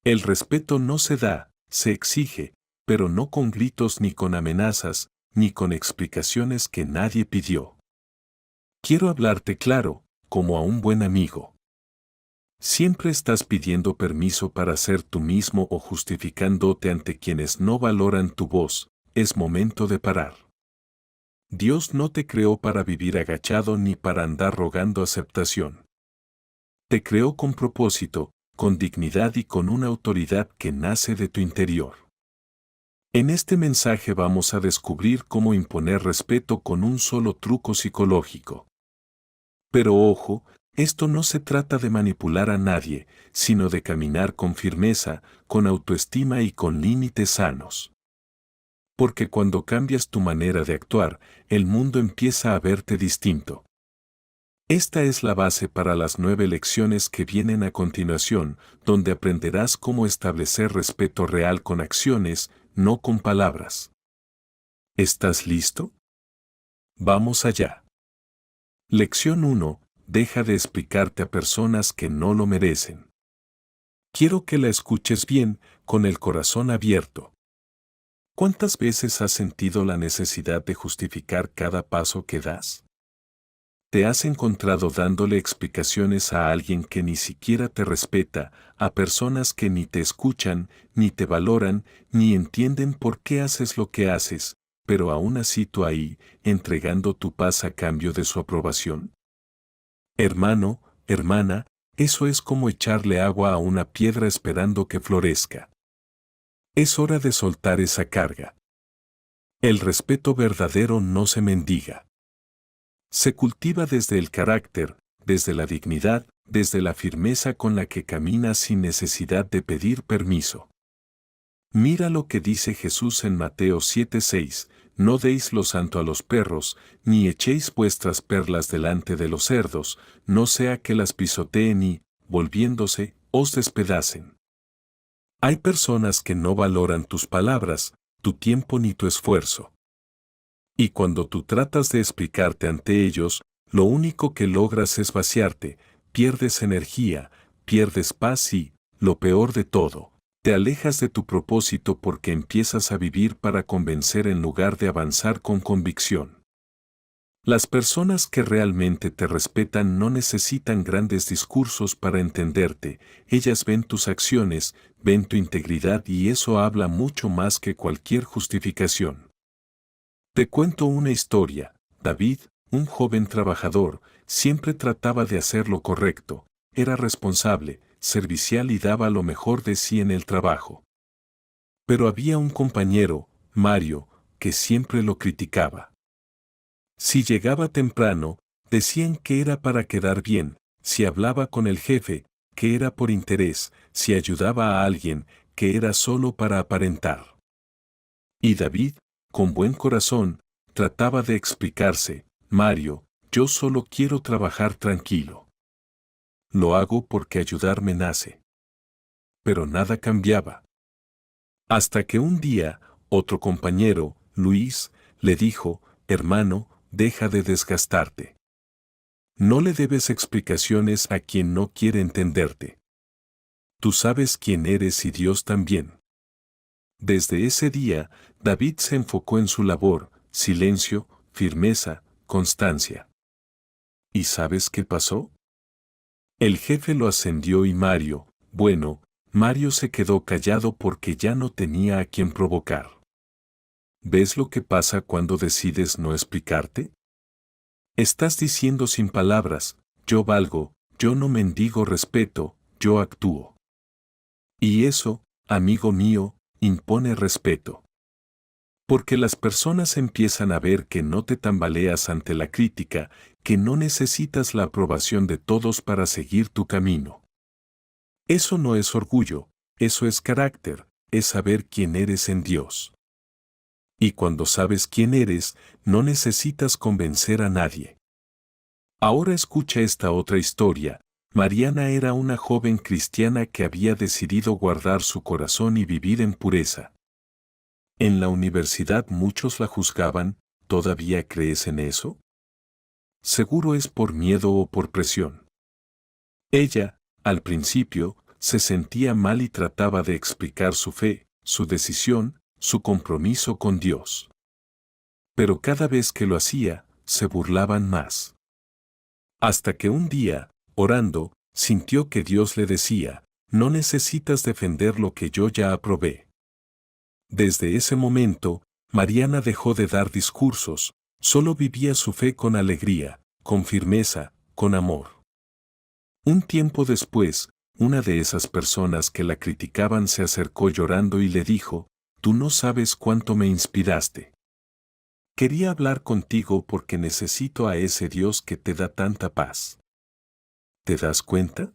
El respeto no se da, se exige, pero no con gritos ni con amenazas, ni con explicaciones que nadie pidió. Quiero hablarte claro, como a un buen amigo. Siempre estás pidiendo permiso para ser tú mismo o justificándote ante quienes no valoran tu voz. Es momento de parar. Dios no te creó para vivir agachado ni para andar rogando aceptación. Te creó con propósito, con dignidad y con una autoridad que nace de tu interior. En este mensaje vamos a descubrir cómo imponer respeto con un solo truco psicológico. Pero ojo, esto no se trata de manipular a nadie, sino de caminar con firmeza, con autoestima y con límites sanos. Porque cuando cambias tu manera de actuar, el mundo empieza a verte distinto. Esta es la base para las 9 lecciones que vienen a continuación, donde aprenderás cómo establecer respeto real con acciones, no con palabras. ¿Estás listo? Vamos allá. Lección 1. Deja de explicarte a personas que no lo merecen. Quiero que la escuches bien, con el corazón abierto. ¿Cuántas veces has sentido la necesidad de justificar cada paso que das? ¿Te has encontrado dándole explicaciones a alguien que ni siquiera te respeta, a personas que ni te escuchan, ni te valoran, ni entienden por qué haces lo que haces, pero aún así tú ahí, entregando tu paz a cambio de su aprobación? Hermano, hermana, eso es como echarle agua a una piedra esperando que florezca. Es hora de soltar esa carga. El respeto verdadero no se mendiga. Se cultiva desde el carácter, desde la dignidad, desde la firmeza con la que caminas sin necesidad de pedir permiso. Mira lo que dice Jesús en Mateo 7:6, no deis lo santo a los perros, ni echéis vuestras perlas delante de los cerdos, no sea que las pisoteen y, volviéndose, os despedacen. Hay personas que no valoran tus palabras, tu tiempo ni tu esfuerzo. Y cuando tú tratas de explicarte ante ellos, lo único que logras es vaciarte, pierdes energía, pierdes paz y, lo peor de todo, te alejas de tu propósito porque empiezas a vivir para convencer en lugar de avanzar con convicción. Las personas que realmente te respetan no necesitan grandes discursos para entenderte, ellas ven tus acciones, ven tu integridad y eso habla mucho más que cualquier justificación. Te cuento una historia. David, un joven trabajador, siempre trataba de hacer lo correcto, era responsable, servicial y daba lo mejor de sí en el trabajo. Pero había un compañero, Mario, que siempre lo criticaba. Si llegaba temprano, decían que era para quedar bien, si hablaba con el jefe, que era por interés, si ayudaba a alguien, que era solo para aparentar. Y David, con buen corazón, trataba de explicarse, Mario, yo solo quiero trabajar tranquilo. Lo hago porque ayudarme nace. Pero nada cambiaba. Hasta que un día, otro compañero, Luis, le dijo, hermano, deja de desgastarte. No le debes explicaciones a quien no quiere entenderte. Tú sabes quién eres y Dios también. Desde ese día, David se enfocó en su labor, silencio, firmeza, constancia. ¿Y sabes qué pasó? El jefe lo ascendió y Mario se quedó callado porque ya no tenía a quien provocar. ¿Ves lo que pasa cuando decides no explicarte? Estás diciendo sin palabras, yo valgo, yo no mendigo respeto, yo actúo. Y eso, amigo mío, impone respeto. Porque las personas empiezan a ver que no te tambaleas ante la crítica, que no necesitas la aprobación de todos para seguir tu camino. Eso no es orgullo, eso es carácter, es saber quién eres en Dios. Y cuando sabes quién eres, no necesitas convencer a nadie. Ahora escucha esta otra historia. Mariana era una joven cristiana que había decidido guardar su corazón y vivir en pureza. En la universidad muchos la juzgaban, ¿todavía crees en eso? Seguro es por miedo o por presión. Ella, al principio, se sentía mal y trataba de explicar su fe, su decisión, su compromiso con Dios. Pero cada vez que lo hacía, se burlaban más. Hasta que un día, orando, sintió que Dios le decía, no necesitas defender lo que yo ya aprobé. Desde ese momento, Mariana dejó de dar discursos, solo vivía su fe con alegría, con firmeza, con amor. Un tiempo después, una de esas personas que la criticaban se acercó llorando y le dijo, tú no sabes cuánto me inspiraste. Quería hablar contigo porque necesito a ese Dios que te da tanta paz. ¿Te das cuenta?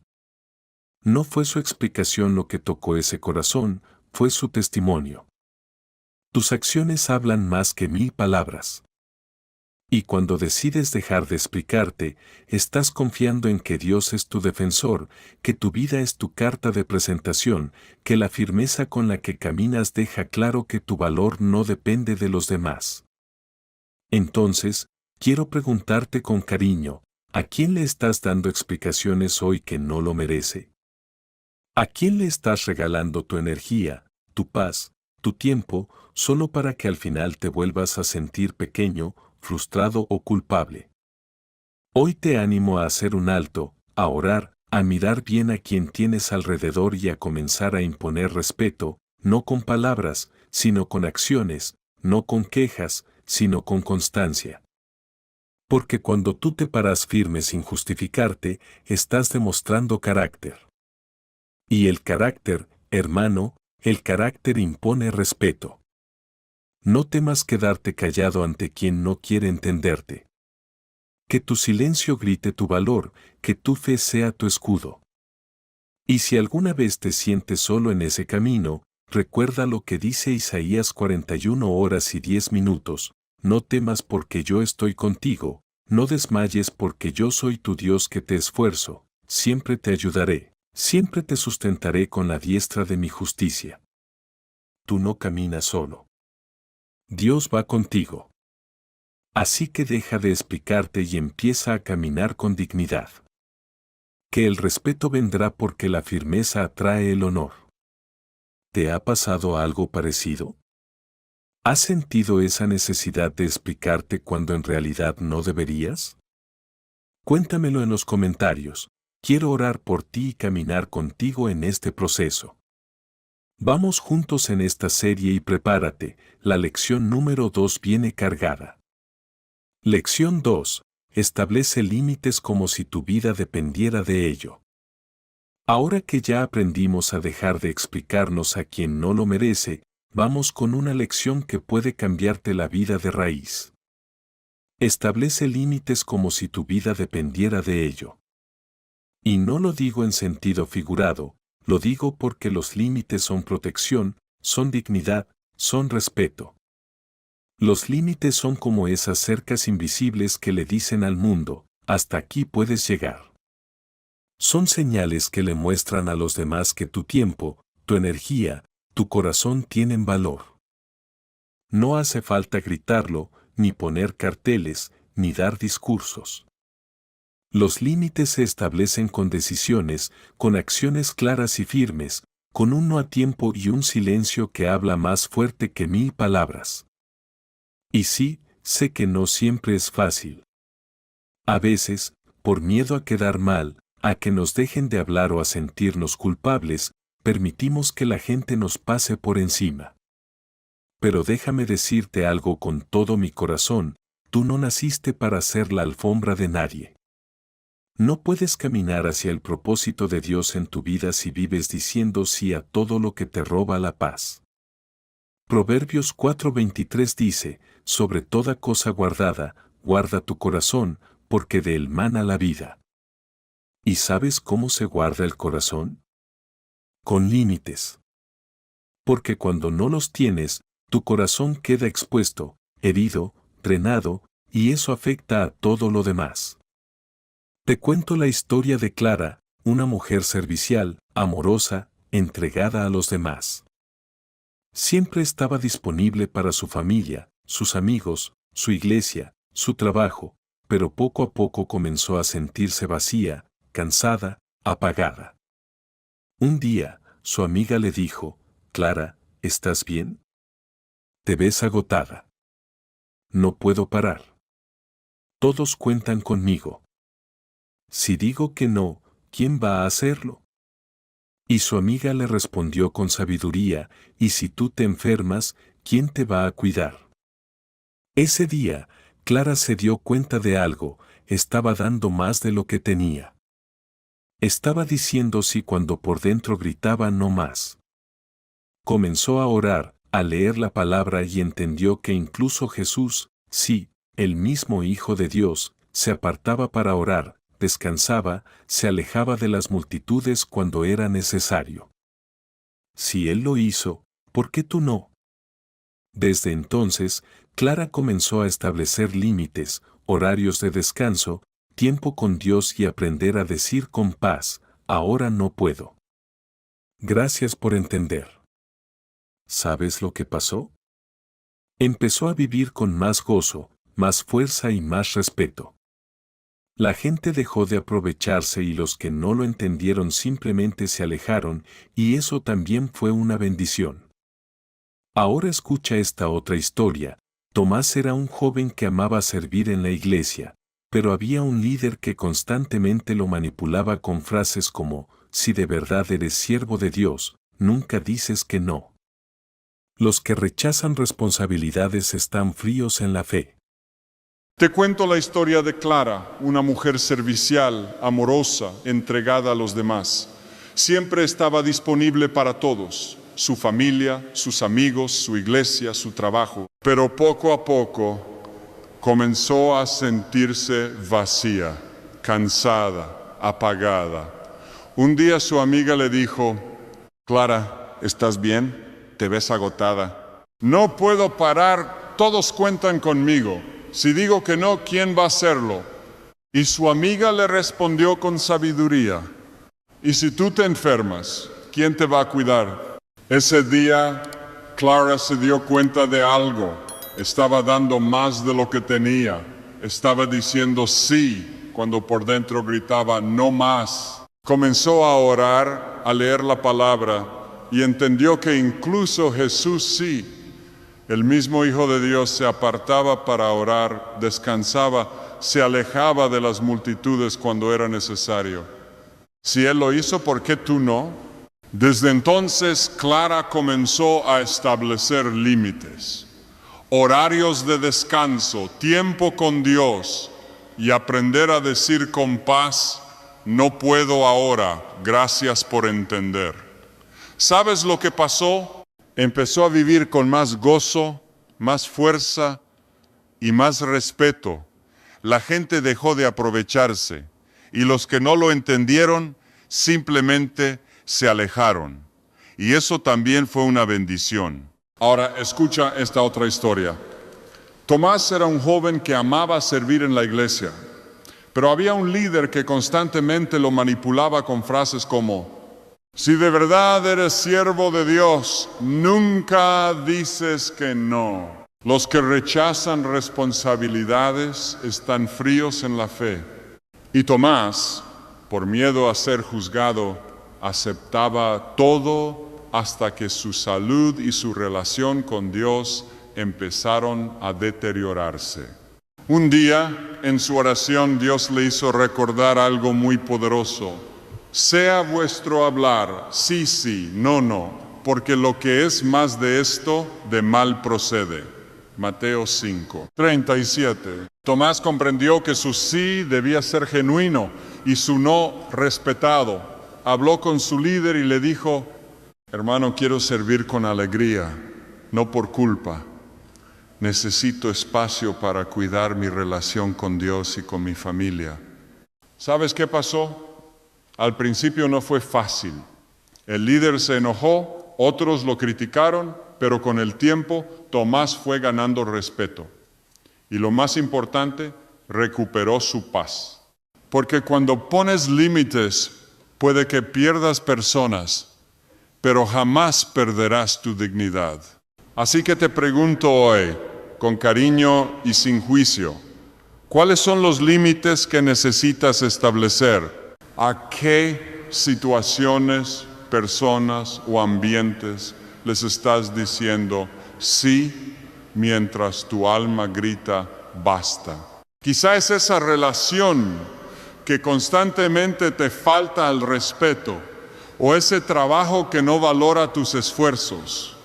No fue su explicación lo que tocó ese corazón, fue su testimonio. Tus acciones hablan más que 1000 palabras. Y cuando decides dejar de explicarte, estás confiando en que Dios es tu defensor, que tu vida es tu carta de presentación, que la firmeza con la que caminas deja claro que tu valor no depende de los demás. Entonces, quiero preguntarte con cariño, ¿a quién le estás dando explicaciones hoy que no lo merece? ¿A quién le estás regalando tu energía, tu paz, tu tiempo, solo para que al final te vuelvas a sentir pequeño, frustrado o culpable? Hoy te animo a hacer un alto, a orar, a mirar bien a quien tienes alrededor y a comenzar a imponer respeto, no con palabras, sino con acciones, no con quejas, sino con constancia. Porque cuando tú te paras firme sin justificarte, estás demostrando carácter. Y el carácter, hermano, el carácter impone respeto. No temas quedarte callado ante quien no quiere entenderte. Que tu silencio grite tu valor, que tu fe sea tu escudo. Y si alguna vez te sientes solo en ese camino, recuerda lo que dice Isaías 41 horas y 10 minutos, no temas porque yo estoy contigo, no desmayes porque yo soy tu Dios que te esfuerzo, siempre te ayudaré, siempre te sustentaré con la diestra de mi justicia. Tú no caminas solo. Dios va contigo. Así que deja de explicarte y empieza a caminar con dignidad. Que el respeto vendrá porque la firmeza atrae el honor. ¿Te ha pasado algo parecido? ¿Has sentido esa necesidad de explicarte cuando en realidad no deberías? Cuéntamelo en los comentarios. Quiero orar por ti y caminar contigo en este proceso. Vamos juntos en esta serie y prepárate, la lección número 2 viene cargada. Lección 2. Establece límites como si tu vida dependiera de ello. Ahora que ya aprendimos a dejar de explicarnos a quien no lo merece, vamos con una lección que puede cambiarte la vida de raíz. Establece límites como si tu vida dependiera de ello. Y no lo digo en sentido figurado, lo digo porque los límites son protección, son dignidad, son respeto. Los límites son como esas cercas invisibles que le dicen al mundo, hasta aquí puedes llegar. Son señales que le muestran a los demás que tu tiempo, tu energía, tu corazón tienen valor. No hace falta gritarlo, ni poner carteles, ni dar discursos. Los límites se establecen con decisiones, con acciones claras y firmes, con un no a tiempo y un silencio que habla más fuerte que 1000 palabras. Y sí, sé que no siempre es fácil. A veces, por miedo a quedar mal, a que nos dejen de hablar o a sentirnos culpables, permitimos que la gente nos pase por encima. Pero déjame decirte algo con todo mi corazón, tú no naciste para ser la alfombra de nadie. No puedes caminar hacia el propósito de Dios en tu vida si vives diciendo sí a todo lo que te roba la paz. Proverbios 4:23 dice, sobre toda cosa guardada, guarda tu corazón, porque de él mana la vida. ¿Y sabes cómo se guarda el corazón? Con límites. Porque cuando no los tienes, tu corazón queda expuesto, herido, drenado, y eso afecta a todo lo demás. Te cuento la historia de Clara, una mujer servicial, amorosa, entregada a los demás. Siempre estaba disponible para su familia, sus amigos, su iglesia, su trabajo, pero poco a poco comenzó a sentirse vacía, cansada, apagada. Un día, su amiga le dijo, Clara, ¿estás bien? Te ves agotada. No puedo parar. Todos cuentan conmigo. Si digo que no, ¿quién va a hacerlo? Y su amiga le respondió con sabiduría, y si tú te enfermas, ¿quién te va a cuidar? Ese día, Clara se dio cuenta de algo, estaba dando más de lo que tenía. Estaba diciendo sí cuando por dentro gritaba no más. Comenzó a orar, a leer la palabra y entendió que incluso Jesús, sí, el mismo Hijo de Dios, se apartaba para orar, descansaba, se alejaba de las multitudes cuando era necesario. Si Él lo hizo, ¿por qué tú no? Desde entonces, Clara comenzó a establecer límites, horarios de descanso, tiempo con Dios y aprender a decir con paz, ahora no puedo. Gracias por entender. ¿Sabes lo que pasó? Empezó a vivir con más gozo, más fuerza y más respeto. La gente dejó de aprovecharse y los que no lo entendieron simplemente se alejaron, y eso también fue una bendición. Ahora escucha esta otra historia. Tomás era un joven que amaba servir en la iglesia, pero había un líder que constantemente lo manipulaba con frases como, si de verdad eres siervo de Dios, nunca dices que no. Los que rechazan responsabilidades están fríos en la fe. Te cuento la historia de Clara, una mujer servicial, amorosa, entregada a los demás. Siempre estaba disponible para todos, su familia, sus amigos, su iglesia, su trabajo. Pero poco a poco comenzó a sentirse vacía, cansada, apagada. Un día su amiga le dijo, Clara, ¿estás bien? Te ves agotada. No puedo parar, todos cuentan conmigo. Si digo que no, ¿quién va a hacerlo? Y su amiga le respondió con sabiduría, y si tú te enfermas, ¿quién te va a cuidar? Ese día, Clara se dio cuenta de algo. Estaba dando más de lo que tenía. Estaba diciendo sí cuando por dentro gritaba no más. Comenzó a orar, a leer la palabra y entendió que incluso Jesús sí, el mismo Hijo de Dios, se apartaba para orar, descansaba, se alejaba de las multitudes cuando era necesario. Si Él lo hizo, ¿por qué tú no? Desde entonces, Clara comenzó a establecer límites, horarios de descanso, tiempo con Dios y aprender a decir con paz, no puedo ahora, gracias por entender. ¿Sabes lo que pasó? Empezó a vivir con más gozo, más fuerza y más respeto. La gente dejó de aprovecharse y los que no lo entendieron simplemente se alejaron. Y eso también fue una bendición. Ahora escucha esta otra historia. Tomás era un joven que amaba servir en la iglesia, pero había un líder que constantemente lo manipulaba con frases como, si de verdad eres siervo de Dios, nunca dices que no. Los que rechazan responsabilidades están fríos en la fe. Y Tomás, por miedo a ser juzgado, aceptaba todo hasta que su salud y su relación con Dios empezaron a deteriorarse. Un día, en su oración, Dios le hizo recordar algo muy poderoso. Sea vuestro hablar, sí, sí, no, no, porque lo que es más de esto, de mal procede. Mateo 5, 37. Tomás comprendió que su sí debía ser genuino y su no respetado. Habló con su líder y le dijo, hermano, quiero servir con alegría, no por culpa. Necesito espacio para cuidar mi relación con Dios y con mi familia. ¿Sabes qué pasó? Al principio no fue fácil. El líder se enojó, otros lo criticaron, pero con el tiempo Tomás fue ganando respeto. Y lo más importante, recuperó su paz. Porque cuando pones límites, puede que pierdas personas, pero jamás perderás tu dignidad. Así que te pregunto hoy, con cariño y sin juicio, ¿cuáles son los límites que necesitas establecer? ¿A qué situaciones personas o ambientes les estás diciendo sí mientras tu alma grita basta? Quizá es esa relación que constantemente te falta el respeto, o ese trabajo que no valora tus esfuerzos,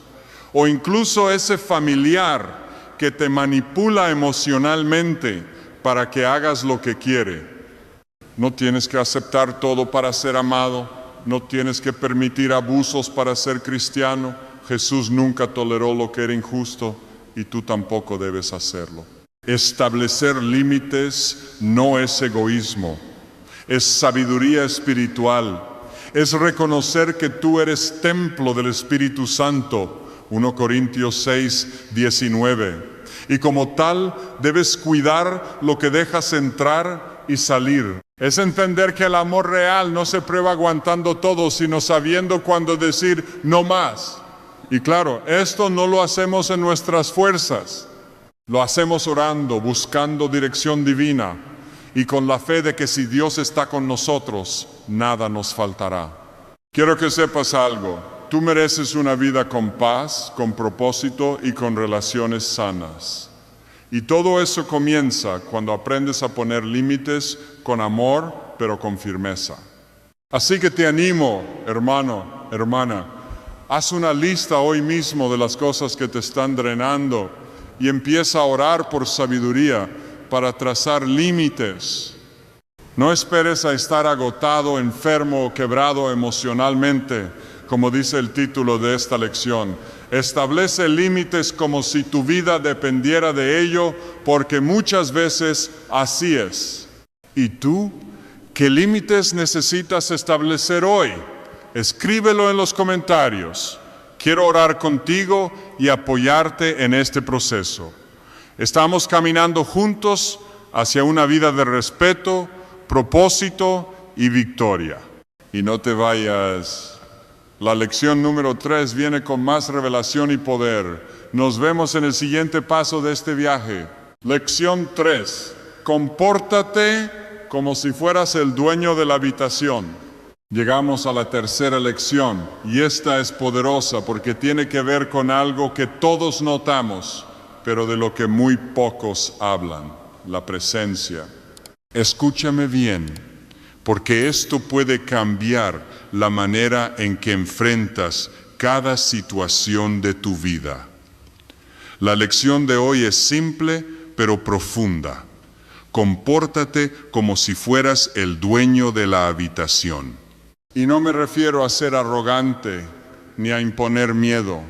o incluso ese familiar que te manipula emocionalmente para que hagas lo que quiere. No tienes que aceptar todo para ser amado, no tienes que permitir abusos para ser cristiano. Jesús nunca toleró lo que era injusto y tú tampoco debes hacerlo. Establecer límites no es egoísmo, es sabiduría espiritual, es reconocer que tú eres templo del Espíritu Santo, 1 Corintios 6, 19, y como tal debes cuidar lo que dejas entrar y salir. Es entender que el amor real no se prueba aguantando todo, sino sabiendo cuándo decir no más. Y claro, esto no lo hacemos en nuestras fuerzas. Lo hacemos orando, buscando dirección divina y con la fe de que si Dios está con nosotros, nada nos faltará. Quiero que sepas algo. Tú mereces una vida con paz, con propósito y con relaciones sanas. Y todo eso comienza cuando aprendes a poner límites con amor, pero con firmeza. Así que te animo, hermano, hermana, haz una lista hoy mismo de las cosas que te están drenando y empieza a orar por sabiduría para trazar límites. No esperes a estar agotado, enfermo o quebrado emocionalmente, como dice el título de esta lección. Establece límites como si tu vida dependiera de ello, porque muchas veces así es. ¿Y tú? ¿Qué límites necesitas establecer hoy? Escríbelo en los comentarios. Quiero orar contigo y apoyarte en este proceso. Estamos caminando juntos hacia una vida de respeto, propósito y victoria. Y no te vayas. La lección número 3 viene con más revelación y poder. Nos vemos en el siguiente paso de este viaje. Lección 3. Compórtate como si fueras el dueño de la habitación. Llegamos a la tercera lección y esta es poderosa porque tiene que ver con algo que todos notamos, pero de lo que muy pocos hablan, la presencia. Escúchame bien, porque esto puede cambiar la manera en que enfrentas cada situación de tu vida. La lección de hoy es simple, pero profunda. Compórtate como si fueras el dueño de la habitación. Y no me refiero a ser arrogante ni a imponer miedo.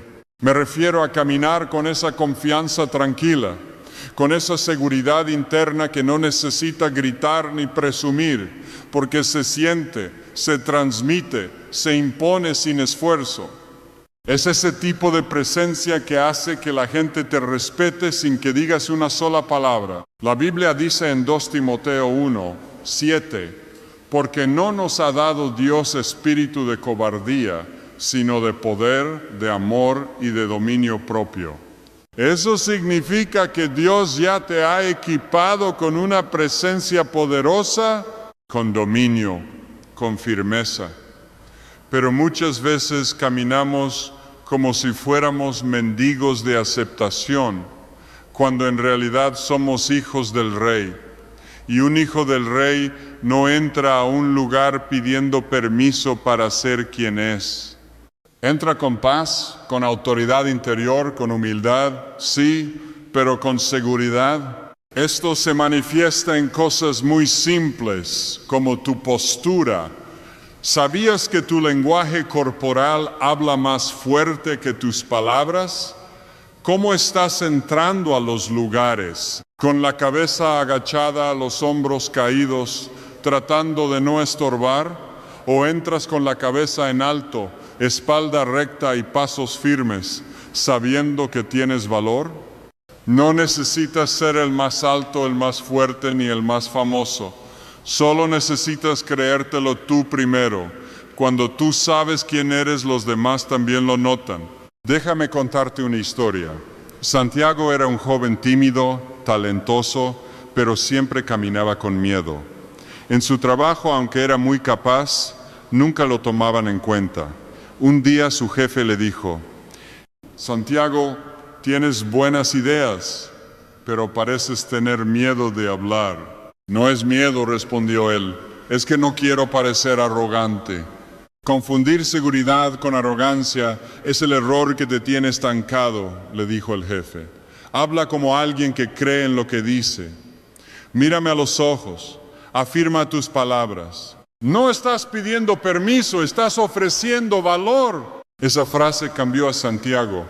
Me refiero a caminar con esa confianza tranquila, con esa seguridad interna que no necesita gritar ni presumir, porque se siente, se transmite, se impone sin esfuerzo. Es ese tipo de presencia que hace que la gente te respete sin que digas una sola palabra. La Biblia dice en 2 Timoteo 1, 7, porque no nos ha dado Dios espíritu de cobardía, sino de poder, de amor y de dominio propio. Eso significa que Dios ya te ha equipado con una presencia poderosa, con dominio, con firmeza. Pero muchas veces caminamos como si fuéramos mendigos de aceptación, cuando en realidad somos hijos del Rey. Y un hijo del Rey no entra a un lugar pidiendo permiso para ser quien es. Entra con paz, con autoridad interior, con humildad, sí, pero con seguridad. Esto se manifiesta en cosas muy simples, como tu postura. ¿Sabías que tu lenguaje corporal habla más fuerte que tus palabras? ¿Cómo estás entrando a los lugares? ¿Con la cabeza agachada, los hombros caídos, tratando de no estorbar? ¿O entras con la cabeza en alto, espalda recta y pasos firmes, sabiendo que tienes valor? No necesitas ser el más alto, el más fuerte ni el más famoso. Solo necesitas creértelo tú primero. Cuando tú sabes quién eres, los demás también lo notan. Déjame contarte una historia. Santiago era un joven tímido, talentoso, pero siempre caminaba con miedo. En su trabajo, aunque era muy capaz, nunca lo tomaban en cuenta. Un día su jefe le dijo: Santiago, tienes buenas ideas, pero pareces tener miedo de hablar. No es miedo, respondió él, es que no quiero parecer arrogante. Confundir seguridad con arrogancia es el error que te tiene estancado, le dijo el jefe. Habla como alguien que cree en lo que dice. Mírame a los ojos, afirma tus palabras. No estás pidiendo permiso, estás ofreciendo valor. Esa frase cambió a Santiago.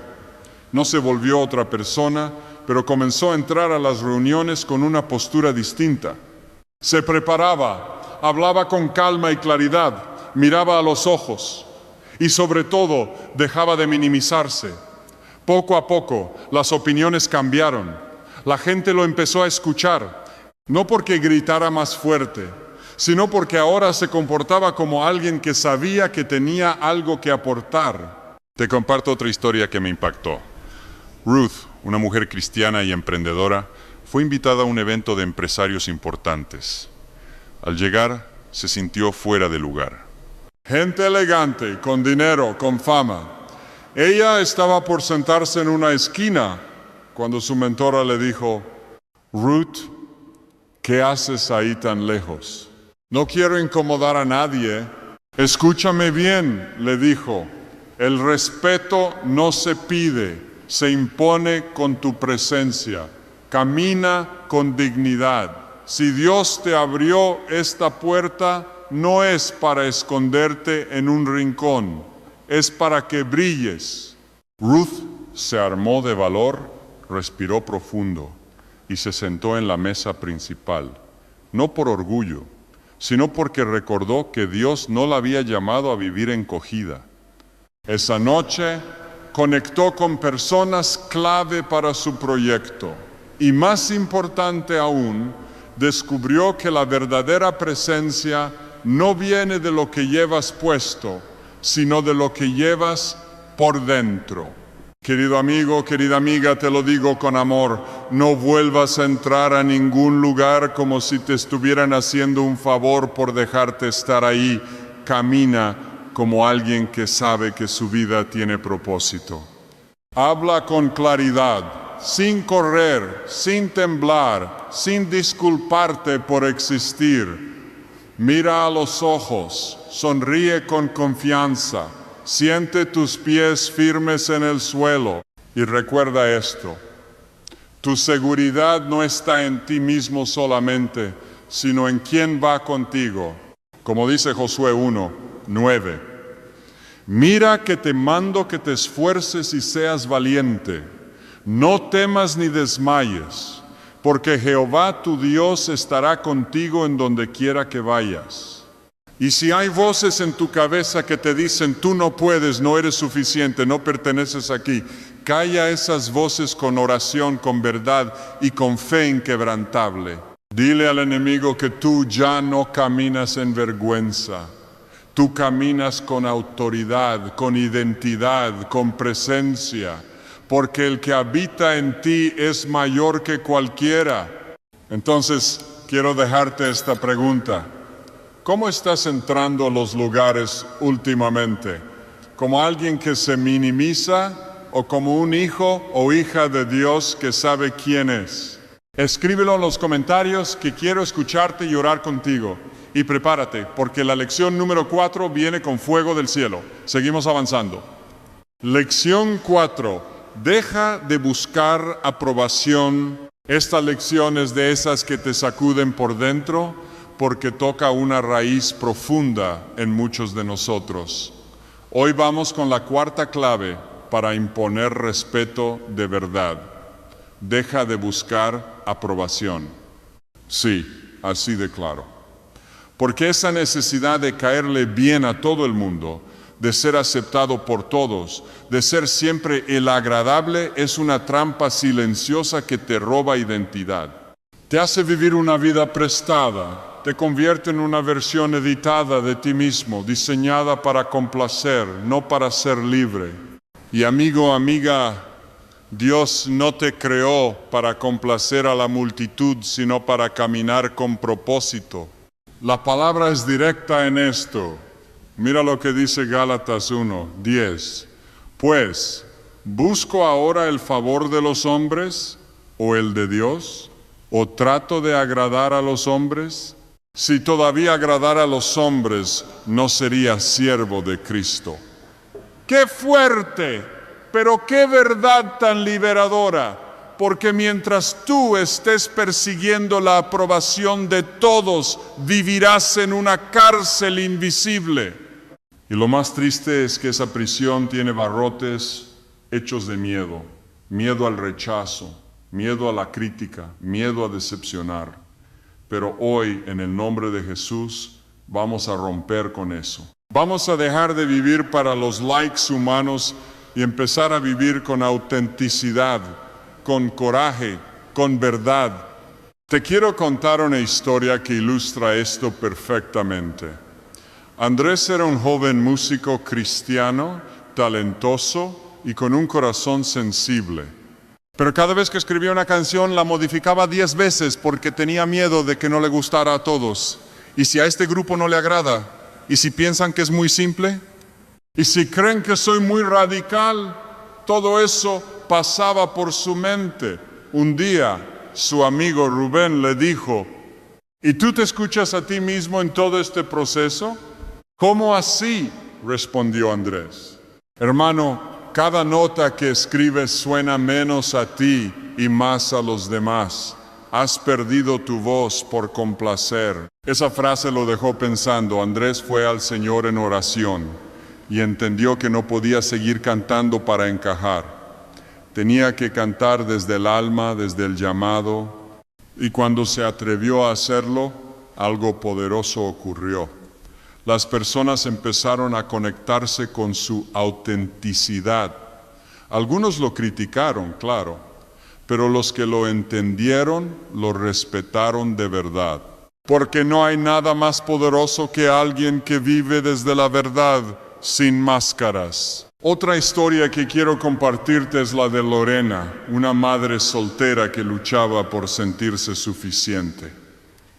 No se volvió otra persona, pero comenzó a entrar a las reuniones con una postura distinta. Se preparaba, hablaba con calma y claridad, miraba a los ojos y sobre todo dejaba de minimizarse. Poco a poco las opiniones cambiaron. La gente lo empezó a escuchar, no porque gritara más fuerte, sino porque ahora se comportaba como alguien que sabía que tenía algo que aportar. Te comparto otra historia que me impactó. Ruth, una mujer cristiana y emprendedora, fue invitada a un evento de empresarios importantes. Al llegar, se sintió fuera de lugar. Gente elegante, con dinero, con fama. Ella estaba por sentarse en una esquina cuando su mentora le dijo: Ruth, ¿qué haces ahí tan lejos? No quiero incomodar a nadie. Escúchame bien, le dijo. El respeto no se pide, se impone con tu presencia. Camina con dignidad. Si Dios te abrió esta puerta, no es para esconderte en un rincón, es para que brilles. Ruth se armó de valor, respiró profundo y se sentó en la mesa principal, no por orgullo, sino porque recordó que Dios no la había llamado a vivir encogida. Esa noche conectó con personas clave para su proyecto y, más importante aún, descubrió que la verdadera presencia no viene de lo que llevas puesto, sino de lo que llevas por dentro. Querido amigo, querida amiga, te lo digo con amor, no vuelvas a entrar a ningún lugar como si te estuvieran haciendo un favor por dejarte estar ahí. Camina como alguien que sabe que su vida tiene propósito. Habla con claridad, sin correr, sin temblar, sin disculparte por existir. Mira a los ojos, sonríe con confianza, siente tus pies firmes en el suelo y recuerda esto: tu seguridad no está en ti mismo solamente, sino en quien va contigo. Como dice Josué 1:9, mira que te mando que te esfuerces y seas valiente, no temas ni desmayes. Porque Jehová tu Dios estará contigo en donde quiera que vayas. Y si hay voces en tu cabeza que te dicen: tú no puedes, no eres suficiente, no perteneces aquí, calla esas voces con oración, con verdad y con fe inquebrantable. Dile al enemigo que tú ya no caminas en vergüenza. Tú caminas con autoridad, con identidad, con presencia. Porque el que habita en ti es mayor que cualquiera. Entonces, quiero dejarte esta pregunta. ¿Cómo estás entrando a los lugares últimamente? ¿Como alguien que se minimiza o como un hijo o hija de Dios que sabe quién es? Escríbelo en los comentarios, que quiero escucharte y orar contigo. Y prepárate, porque la lección número 4 viene con fuego del cielo. Seguimos avanzando. Lección 4. Deja de buscar aprobación. Esta lección es de esas que te sacuden por dentro, porque toca una raíz profunda en muchos de nosotros. Hoy vamos con la cuarta clave para imponer respeto de verdad. Deja de buscar aprobación. Sí, así de claro. Porque esa necesidad de caerle bien a todo el mundo, de ser aceptado por todos, de ser siempre el agradable, es una trampa silenciosa que te roba identidad. Te hace vivir una vida prestada, te convierte en una versión editada de ti mismo, diseñada para complacer, no para ser libre. Y amigo, amiga, Dios no te creó para complacer a la multitud, sino para caminar con propósito. La palabra es directa en esto. Mira lo que dice Gálatas 1:10. Pues, ¿busco ahora el favor de los hombres o el de Dios? ¿O trato de agradar a los hombres? Si todavía agradara a los hombres, no sería siervo de Cristo. ¡Qué fuerte! Pero qué verdad tan liberadora, porque mientras tú estés persiguiendo la aprobación de todos, vivirás en una cárcel invisible. Y lo más triste es que esa prisión tiene barrotes hechos de miedo, miedo al rechazo, miedo a la crítica, miedo a decepcionar. Pero hoy, en el nombre de Jesús, vamos a romper con eso. Vamos a dejar de vivir para los likes humanos y empezar a vivir con autenticidad, con coraje, con verdad. Te quiero contar una historia que ilustra esto perfectamente. Andrés era un joven músico cristiano, talentoso y con un corazón sensible. Pero cada vez que escribía una canción la modificaba 10 veces porque tenía miedo de que no le gustara a todos. ¿Y si a este grupo no le agrada? ¿Y si piensan que es muy simple? ¿Y si creen que soy muy radical? Todo eso pasaba por su mente. Un día su amigo Rubén le dijo, ¿y tú te escuchas a ti mismo en todo este proceso? ¿Cómo así?, respondió Andrés. Hermano, cada nota que escribes suena menos a ti y más a los demás. Has perdido tu voz por complacer. Esa frase lo dejó pensando. Andrés fue al Señor en oración y entendió que no podía seguir cantando para encajar. Tenía que cantar desde el alma, desde el llamado. Y cuando se atrevió a hacerlo, algo poderoso ocurrió. Las personas empezaron a conectarse con su autenticidad. Algunos lo criticaron, claro, pero los que lo entendieron, lo respetaron de verdad. Porque no hay nada más poderoso que alguien que vive desde la verdad, sin máscaras. Otra historia que quiero compartirte es la de Lorena, una madre soltera que luchaba por sentirse suficiente.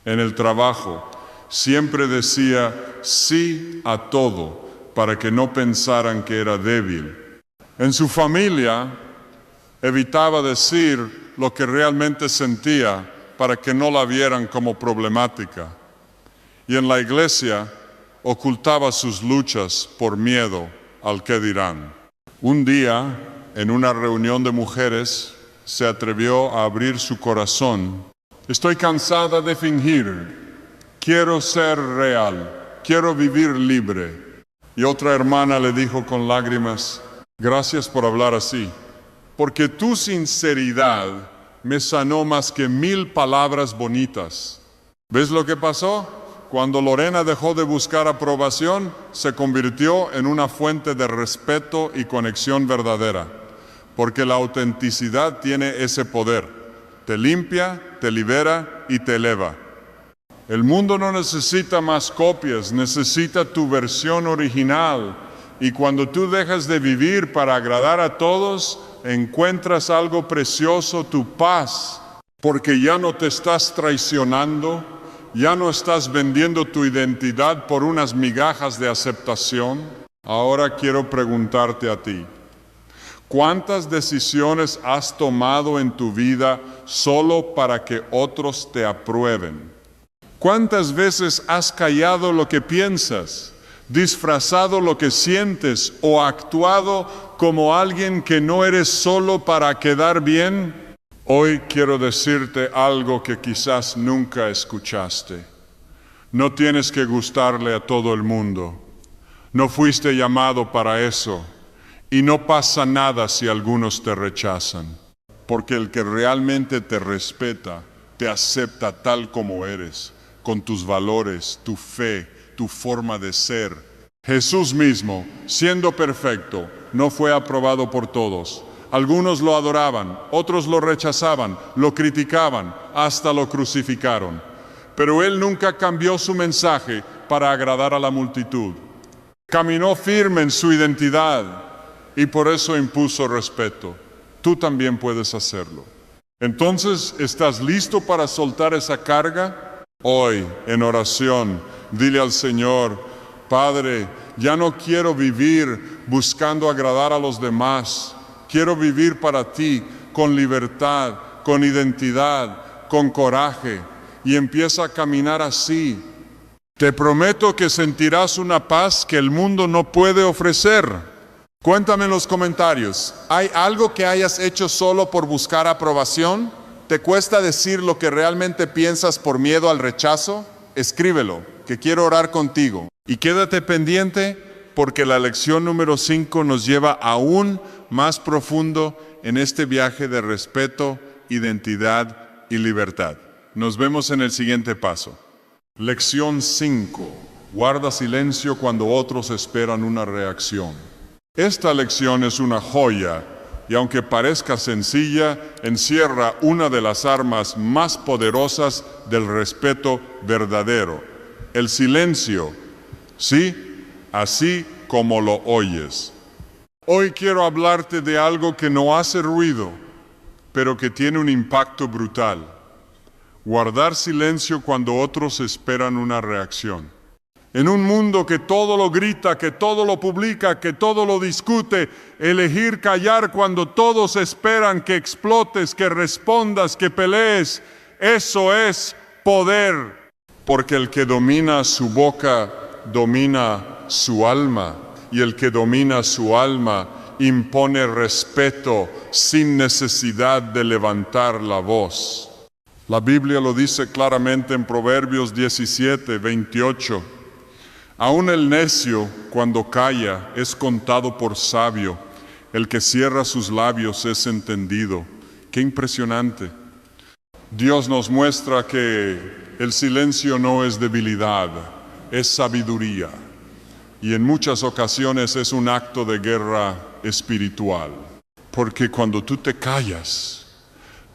En el trabajo, siempre decía sí a todo para que no pensaran que era débil. En su familia, evitaba decir lo que realmente sentía para que no la vieran como problemática. Y en la iglesia, ocultaba sus luchas por miedo al qué dirán. Un día, en una reunión de mujeres, se atrevió a abrir su corazón. Estoy cansada de fingir. Quiero ser real, quiero vivir libre. Y otra hermana le dijo con lágrimas, gracias por hablar así, porque tu sinceridad me sanó más que 1000 palabras bonitas. ¿Ves lo que pasó? Cuando Lorena dejó de buscar aprobación, se convirtió en una fuente de respeto y conexión verdadera, porque la autenticidad tiene ese poder. Te limpia, te libera y te eleva. El mundo no necesita más copias, necesita tu versión original. Y cuando tú dejas de vivir para agradar a todos, encuentras algo precioso, tu paz, porque ya no te estás traicionando, ya no estás vendiendo tu identidad por unas migajas de aceptación. Ahora quiero preguntarte a ti, ¿cuántas decisiones has tomado en tu vida solo para que otros te aprueben? ¿Cuántas veces has callado lo que piensas, disfrazado lo que sientes o actuado como alguien que no eres solo para quedar bien? Hoy quiero decirte algo que quizás nunca escuchaste. No tienes que gustarle a todo el mundo. No fuiste llamado para eso. Y no pasa nada si algunos te rechazan. Porque el que realmente te respeta, te acepta tal como eres, con tus valores, tu fe, tu forma de ser. Jesús mismo, siendo perfecto, no fue aprobado por todos. Algunos lo adoraban, otros lo rechazaban, lo criticaban, hasta lo crucificaron. Pero Él nunca cambió su mensaje para agradar a la multitud. Caminó firme en su identidad y por eso impuso respeto. Tú también puedes hacerlo. Entonces, ¿estás listo para soltar esa carga? Hoy, en oración, dile al Señor, Padre, ya no quiero vivir buscando agradar a los demás. Quiero vivir para ti con libertad, con identidad, con coraje. Y empieza a caminar así. Te prometo que sentirás una paz que el mundo no puede ofrecer. Cuéntame en los comentarios, ¿hay algo que hayas hecho solo por buscar aprobación? ¿Te cuesta decir lo que realmente piensas por miedo al rechazo? Escríbelo, que quiero orar contigo. Y quédate pendiente porque la lección número 5 nos lleva aún más profundo en este viaje de respeto, identidad y libertad. Nos vemos en el siguiente paso. Lección 5. Guarda silencio cuando otros esperan una reacción. Esta lección es una joya y aunque parezca sencilla, encierra una de las armas más poderosas del respeto verdadero. El silencio, sí, así como lo oyes. Hoy quiero hablarte de algo que no hace ruido, pero que tiene un impacto brutal. Guardar silencio cuando otros esperan una reacción. En un mundo que todo lo grita, que todo lo publica, que todo lo discute, elegir callar cuando todos esperan que explotes, que respondas, que pelees, eso es poder. Porque el que domina su boca, domina su alma. Y el que domina su alma, impone respeto sin necesidad de levantar la voz. La Biblia lo dice claramente en Proverbios 17, 28. Aún el necio, cuando calla, es contado por sabio. El que cierra sus labios es entendido. ¡Qué impresionante! Dios nos muestra que el silencio no es debilidad, es sabiduría. Y en muchas ocasiones es un acto de guerra espiritual. Porque cuando tú te callas,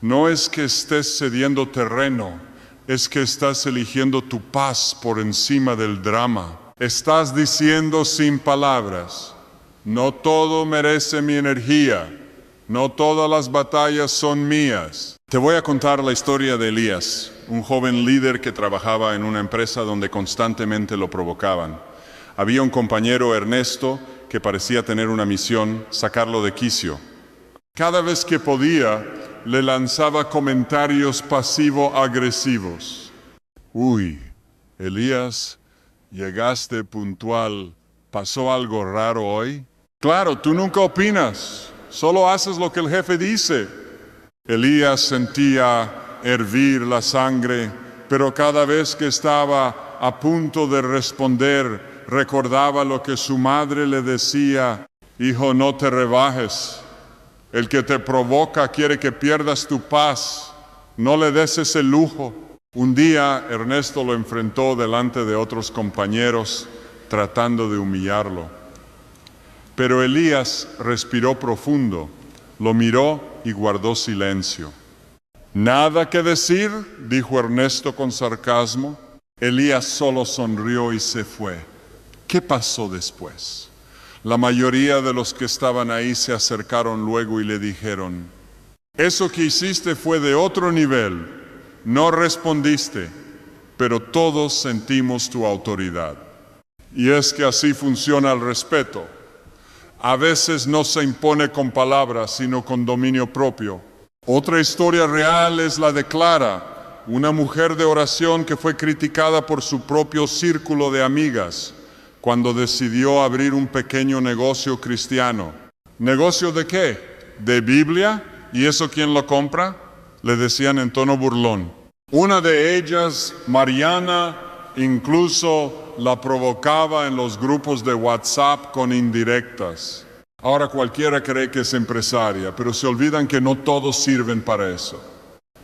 no es que estés cediendo terreno, es que estás eligiendo tu paz por encima del drama. Estás diciendo sin palabras, no todo merece mi energía, no todas las batallas son mías. Te voy a contar la historia de Elías, un joven líder que trabajaba en una empresa donde constantemente lo provocaban. Había un compañero, Ernesto, que parecía tener una misión, sacarlo de quicio. Cada vez que podía, le lanzaba comentarios pasivo-agresivos. Uy, Elías, llegaste puntual. ¿Pasó algo raro hoy? Claro, tú nunca opinas, solo haces lo que el jefe dice. Elías sentía hervir la sangre, pero cada vez que estaba a punto de responder, recordaba lo que su madre le decía: hijo, no te rebajes. El que te provoca quiere que pierdas tu paz. No le des ese lujo. Un día Ernesto lo enfrentó delante de otros compañeros, tratando de humillarlo. Pero Elías respiró profundo, lo miró y guardó silencio. ¿Nada que decir?, dijo Ernesto con sarcasmo. Elías solo sonrió y se fue. ¿Qué pasó después? La mayoría de los que estaban ahí se acercaron luego y le dijeron: eso que hiciste fue de otro nivel, no respondiste, pero todos sentimos tu autoridad. Y es que así funciona el respeto. A veces no se impone con palabras, sino con dominio propio. Otra historia real es la de Clara, una mujer de oración que fue criticada por su propio círculo de amigas cuando decidió abrir un pequeño negocio cristiano. ¿Negocio de qué? ¿De Biblia? ¿Y eso quién lo compra?, le decían en tono burlón. Una de ellas, Mariana, incluso la provocaba en los grupos de WhatsApp con indirectas. Ahora cualquiera cree que es empresaria, pero se olvidan que no todos sirven para eso.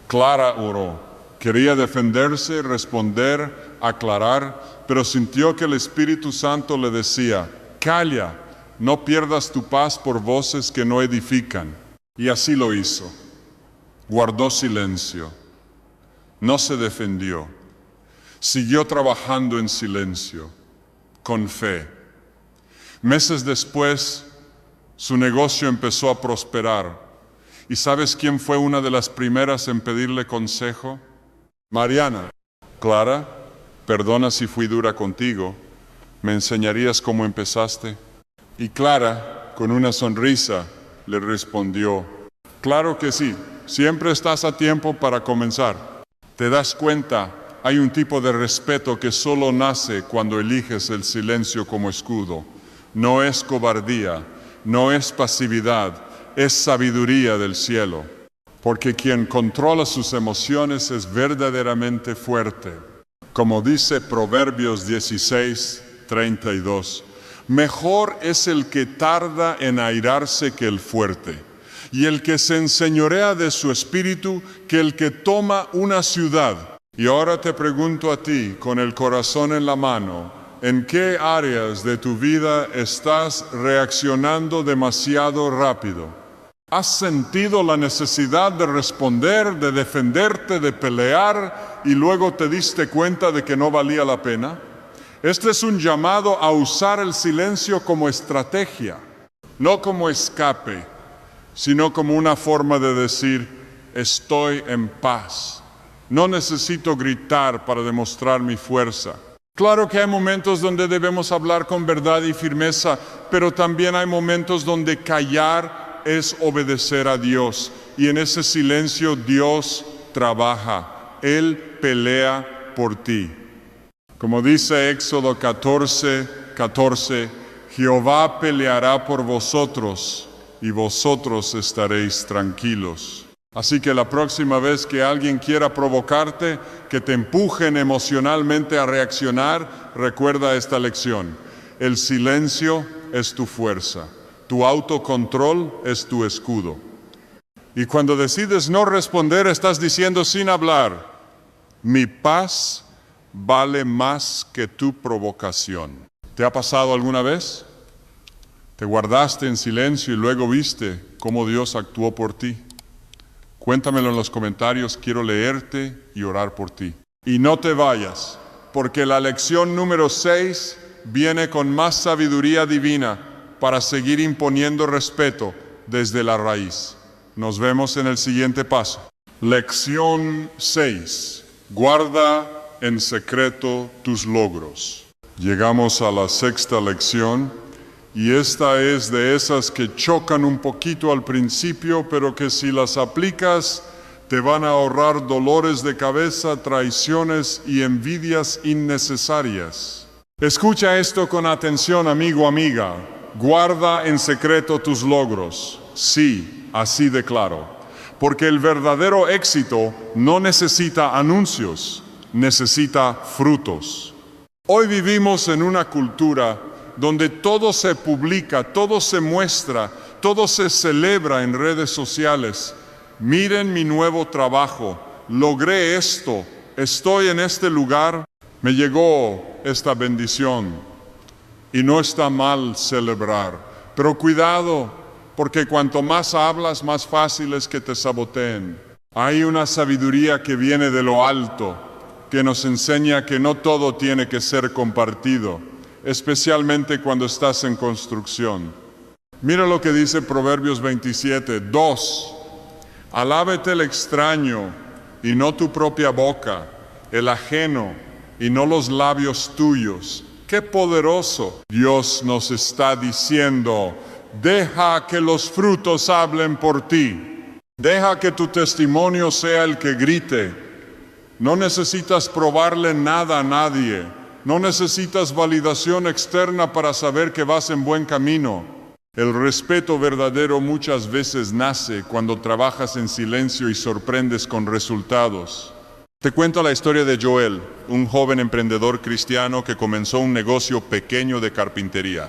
Clara oró, quería defenderse, responder, aclarar, pero sintió que el Espíritu Santo le decía: calla, no pierdas tu paz por voces que no edifican. Y así lo hizo. Guardó silencio, no se defendió, siguió trabajando en silencio, con fe. Meses después, su negocio empezó a prosperar. ¿Y sabes quién fue una de las primeras en pedirle consejo? Mariana. Clara, perdona si fui dura contigo, ¿Me enseñarías cómo empezaste? Y Clara, con una sonrisa, le respondió, claro que sí, siempre estás a tiempo para comenzar. ¿Te das cuenta? Hay un tipo de respeto que solo nace cuando eliges el silencio como escudo. No es cobardía, no es pasividad, es sabiduría del cielo. Porque quien controla sus emociones es verdaderamente fuerte. Como dice Proverbios 16:32, mejor es el que tarda en airarse que el fuerte, y el que se enseñorea de su espíritu que el que toma una ciudad. Y ahora te pregunto a ti, con el corazón en la mano, ¿en qué áreas de tu vida estás reaccionando demasiado rápido? ¿Has sentido la necesidad de responder, de defenderte, de pelear y luego te diste cuenta de que no valía la pena? Este es un llamado a usar el silencio como estrategia, no como escape, sino como una forma de decir, estoy en paz. No necesito gritar para demostrar mi fuerza. Claro que hay momentos donde debemos hablar con verdad y firmeza, pero también hay momentos donde callar es obedecer a Dios. Y en ese silencio Dios trabaja. Él pelea por ti. Como dice Éxodo 14:14, Jehová peleará por vosotros y vosotros estaréis tranquilos. Así que la próxima vez que alguien quiera provocarte, que te empujen emocionalmente a reaccionar, recuerda esta lección. El silencio es tu fuerza, tu autocontrol es tu escudo. Y cuando decides no responder, estás diciendo sin hablar, mi paz vale más que tu provocación. ¿Te ha pasado alguna vez? Te guardaste en silencio y luego viste cómo Dios actuó por ti. Cuéntamelo en los comentarios, quiero leerte y orar por ti. Y no te vayas, porque la lección número 6 viene con más sabiduría divina para seguir imponiendo respeto desde la raíz. Nos vemos en el siguiente paso. Lección 6. Guarda en secreto tus logros. Llegamos a la sexta lección. Y esta es de esas que chocan un poquito al principio, pero que si las aplicas te van a ahorrar dolores de cabeza, traiciones y envidias innecesarias. Escucha esto con atención, amigo, amiga. Guarda en secreto tus logros. Sí, así de claro. Porque el verdadero éxito no necesita anuncios, necesita frutos. Hoy vivimos en una cultura donde todo se publica, todo se muestra, todo se celebra en redes sociales. Miren mi nuevo trabajo, logré esto, estoy en este lugar, me llegó esta bendición. Y no está mal celebrar, pero cuidado, porque cuanto más hablas, más fácil es que te saboteen. Hay una sabiduría que viene de lo alto, que nos enseña que no todo tiene que ser compartido, especialmente cuando estás en construcción. Mira lo que dice Proverbios 27:2. Alábete el extraño y no tu propia boca, el ajeno y no los labios tuyos. ¡Qué poderoso! Dios nos está diciendo, deja que los frutos hablen por ti. Deja que tu testimonio sea el que grite. No necesitas probarle nada a nadie. No necesitas validación externa para saber que vas en buen camino. El respeto verdadero muchas veces nace cuando trabajas en silencio y sorprendes con resultados. Te cuento la historia de Joel, un joven emprendedor cristiano que comenzó un negocio pequeño de carpintería.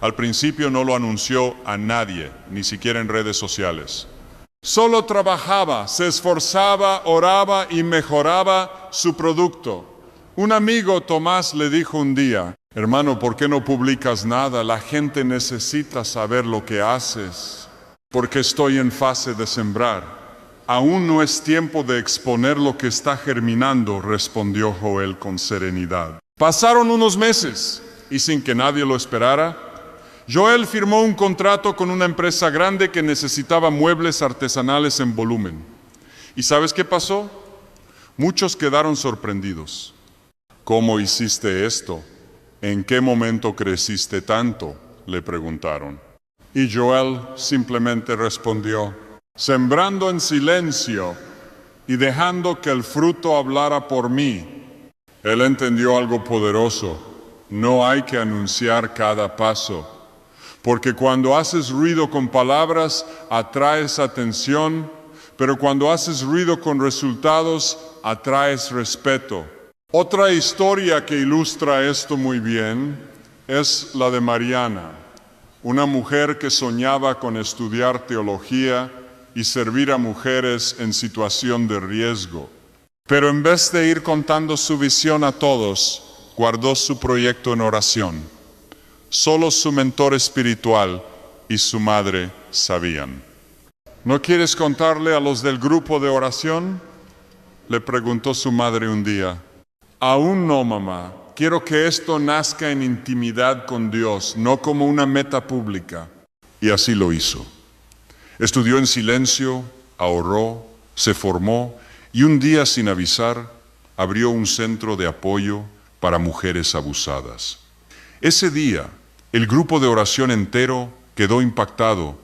Al principio no lo anunció a nadie, ni siquiera en redes sociales. Solo trabajaba, se esforzaba, oraba y mejoraba su producto. Un amigo, Tomás, le dijo un día, hermano, ¿por qué no publicas nada? La gente necesita saber lo que haces. Porque estoy en fase de sembrar. Aún no es tiempo de exponer lo que está germinando, respondió Joel con serenidad. Pasaron unos meses y sin que nadie lo esperara, Joel firmó un contrato con una empresa grande que necesitaba muebles artesanales en volumen. ¿Y sabes qué pasó? Muchos quedaron sorprendidos. ¿Cómo hiciste esto? ¿En qué momento creciste tanto?, le preguntaron. Y Joel simplemente respondió, sembrando en silencio y dejando que el fruto hablara por mí. Él entendió algo poderoso. No hay que anunciar cada paso, porque cuando haces ruido con palabras, atraes atención, pero cuando haces ruido con resultados, atraes respeto. Otra historia que ilustra esto muy bien es la de Mariana, una mujer que soñaba con estudiar teología y servir a mujeres en situación de riesgo. Pero en vez de ir contando su visión a todos, guardó su proyecto en oración. Solo su mentor espiritual y su madre sabían. ¿No quieres contarle a los del grupo de oración?, le preguntó su madre un día. Aún no, mamá. Quiero que esto nazca en intimidad con Dios, no como una meta pública. Y así lo hizo. Estudió en silencio, ahorró, se formó y un día, sin avisar, abrió un centro de apoyo para mujeres abusadas. Ese día, el grupo de oración entero quedó impactado.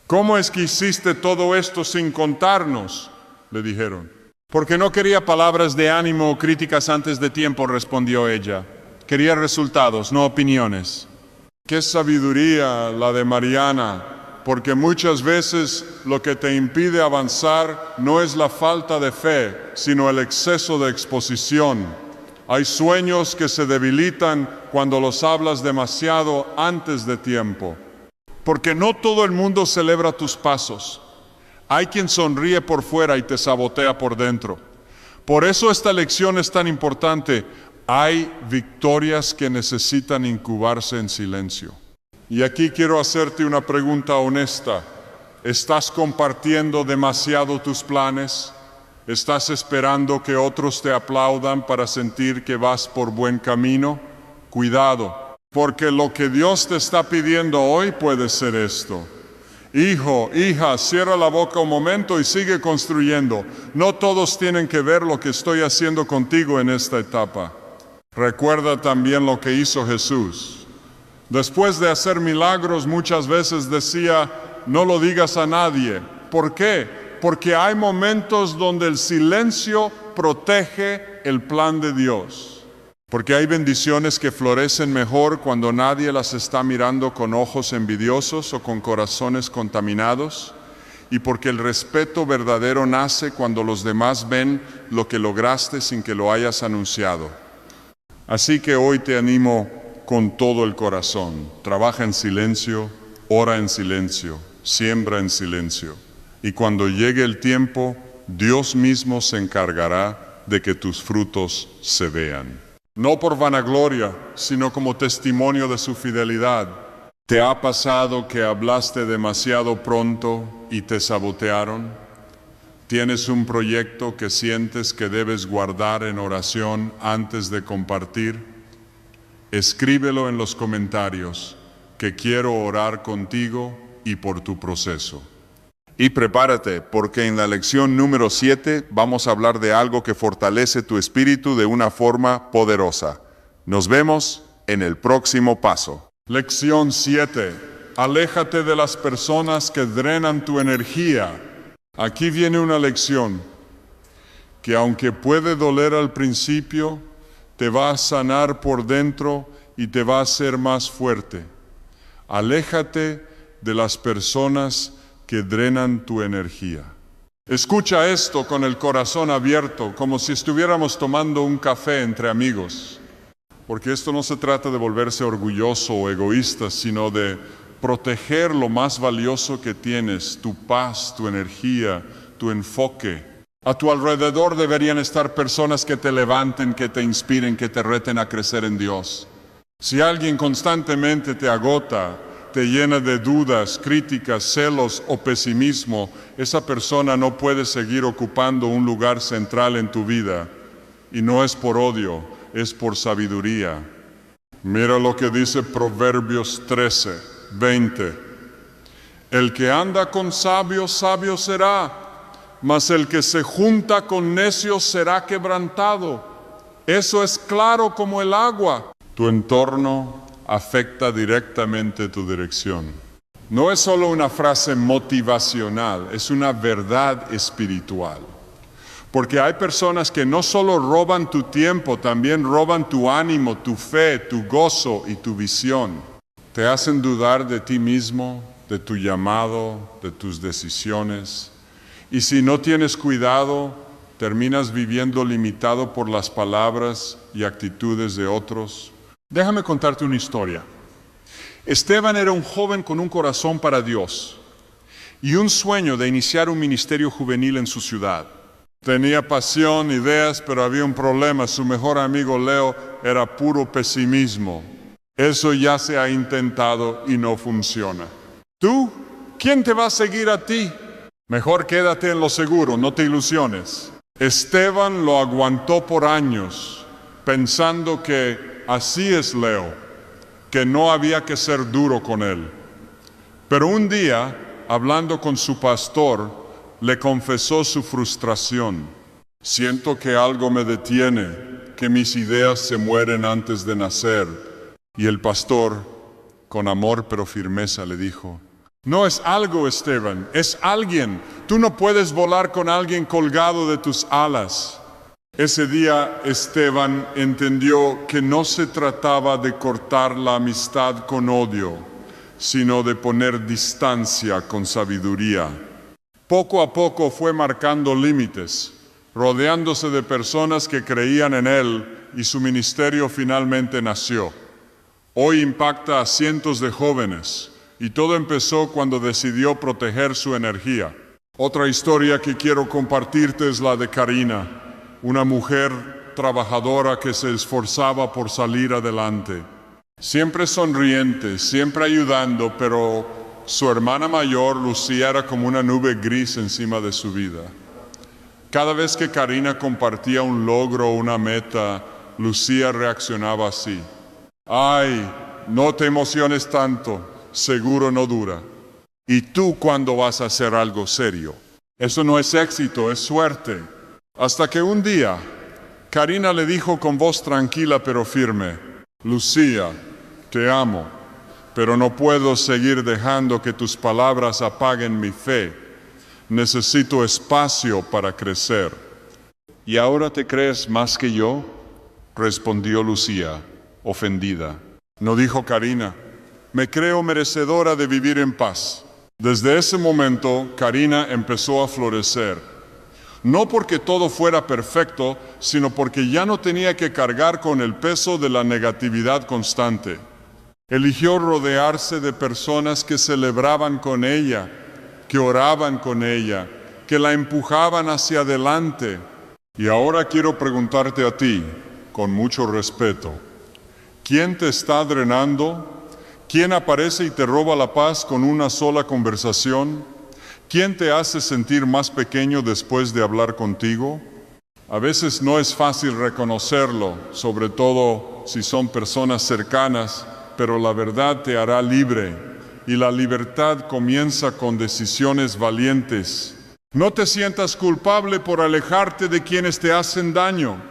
¿Cómo es que hiciste todo esto sin contarnos?, le dijeron. Porque no quería palabras de ánimo o críticas antes de tiempo, respondió ella. Quería resultados, no opiniones. Qué sabiduría la de Mariana, porque muchas veces lo que te impide avanzar no es la falta de fe, sino el exceso de exposición. Hay sueños que se debilitan cuando los hablas demasiado antes de tiempo. Porque no todo el mundo celebra tus pasos. Hay quien sonríe por fuera y te sabotea por dentro. Por eso esta lección es tan importante. Hay victorias que necesitan incubarse en silencio. Y aquí quiero hacerte una pregunta honesta. ¿Estás compartiendo demasiado tus planes? ¿Estás esperando que otros te aplaudan para sentir que vas por buen camino? Cuidado, porque lo que Dios te está pidiendo hoy puede ser esto. Hijo, hija, cierra la boca un momento y sigue construyendo. No todos tienen que ver lo que estoy haciendo contigo en esta etapa. Recuerda también lo que hizo Jesús. Después de hacer milagros, muchas veces decía, no lo digas a nadie. ¿Por qué? Porque hay momentos donde el silencio protege el plan de Dios. Porque hay bendiciones que florecen mejor cuando nadie las está mirando con ojos envidiosos o con corazones contaminados. Y porque el respeto verdadero nace cuando los demás ven lo que lograste sin que lo hayas anunciado. Así que hoy te animo con todo el corazón. Trabaja en silencio, ora en silencio, siembra en silencio. Y cuando llegue el tiempo, Dios mismo se encargará de que tus frutos se vean. No por vanagloria, sino como testimonio de su fidelidad. ¿Te ha pasado que hablaste demasiado pronto y te sabotearon? ¿Tienes un proyecto que sientes que debes guardar en oración antes de compartir? Escríbelo en los comentarios, que quiero orar contigo y por tu proceso. Y prepárate, porque en la lección número 7 vamos a hablar de algo que fortalece tu espíritu de una forma poderosa. Nos vemos en el próximo paso. Lección 7. Aléjate de las personas que drenan tu energía. Aquí viene una lección que, aunque puede doler al principio, te va a sanar por dentro y te va a hacer más fuerte. Aléjate de las personas que drenan tu energía. Escucha esto con el corazón abierto, como si estuviéramos tomando un café entre amigos. Porque esto no se trata de volverse orgulloso o egoísta, sino de proteger lo más valioso que tienes, tu paz, tu energía, tu enfoque. A tu alrededor deberían estar personas que te levanten, que te inspiren, que te reten a crecer en Dios. Si alguien constantemente te agota, te llena de dudas, críticas, celos o pesimismo, esa persona no puede seguir ocupando un lugar central en tu vida. Y no es por odio, es por sabiduría. Mira lo que dice Proverbios 13:20. El que anda con sabios, sabio será, mas el que se junta con necios será quebrantado. Eso es claro como el agua. Tu entorno afecta directamente tu dirección. No es solo una frase motivacional, es una verdad espiritual. Porque hay personas que no solo roban tu tiempo, también roban tu ánimo, tu fe, tu gozo y tu visión. Te hacen dudar de ti mismo, de tu llamado, de tus decisiones. Y si no tienes cuidado, terminas viviendo limitado por las palabras y actitudes de otros. Déjame contarte una historia. Esteban era un joven con un corazón para Dios y un sueño de iniciar un ministerio juvenil en su ciudad. Tenía pasión, ideas, pero había un problema. Su mejor amigo Leo era puro pesimismo. Eso ya se ha intentado y no funciona. ¿Tú? ¿Quién te va a seguir a ti? Mejor quédate en lo seguro, no te ilusiones. Esteban lo aguantó por años, pensando que así es Leo, que no había que ser duro con él. Pero un día, hablando con su pastor, le confesó su frustración. Siento que algo me detiene, que mis ideas se mueren antes de nacer. Y el pastor, con amor pero firmeza, le dijo: no es algo, Esteban, es alguien. Tú no puedes volar con alguien colgado de tus alas. Ese día Esteban entendió que no se trataba de cortar la amistad con odio, sino de poner distancia con sabiduría. Poco a poco fue marcando límites, rodeándose de personas que creían en él, y su ministerio finalmente nació. Hoy impacta a cientos de jóvenes, y todo empezó cuando decidió proteger su energía. Otra historia que quiero compartirte es la de Karina, una mujer trabajadora que se esforzaba por salir adelante. Siempre sonriente, siempre ayudando, pero su hermana mayor lucía era como una nube gris encima de su vida. Cada vez que Karina compartía un logro o una meta, Lucía reaccionaba así: ay, no te emociones tanto, seguro no dura. ¿Y tú cuándo vas a hacer algo serio? Eso no es éxito, es suerte. Hasta que un día, Karina le dijo con voz tranquila pero firme: Lucía, te amo, pero no puedo seguir dejando que tus palabras apaguen mi fe. Necesito espacio para crecer. ¿Y ahora te crees más que yo?, respondió Lucía, ofendida. No, dijo Karina, me creo merecedora de vivir en paz. Desde ese momento, Karina empezó a florecer. No porque todo fuera perfecto, sino porque ya no tenía que cargar con el peso de la negatividad constante. Eligió rodearse de personas que celebraban con ella, que oraban con ella, que la empujaban hacia adelante. Y ahora quiero preguntarte a ti, con mucho respeto, ¿quién te está drenando? ¿Quién aparece y te roba la paz con una sola conversación? ¿Quién te hace sentir más pequeño después de hablar contigo? A veces no es fácil reconocerlo, sobre todo si son personas cercanas, pero la verdad te hará libre, y la libertad comienza con decisiones valientes. No te sientas culpable por alejarte de quienes te hacen daño.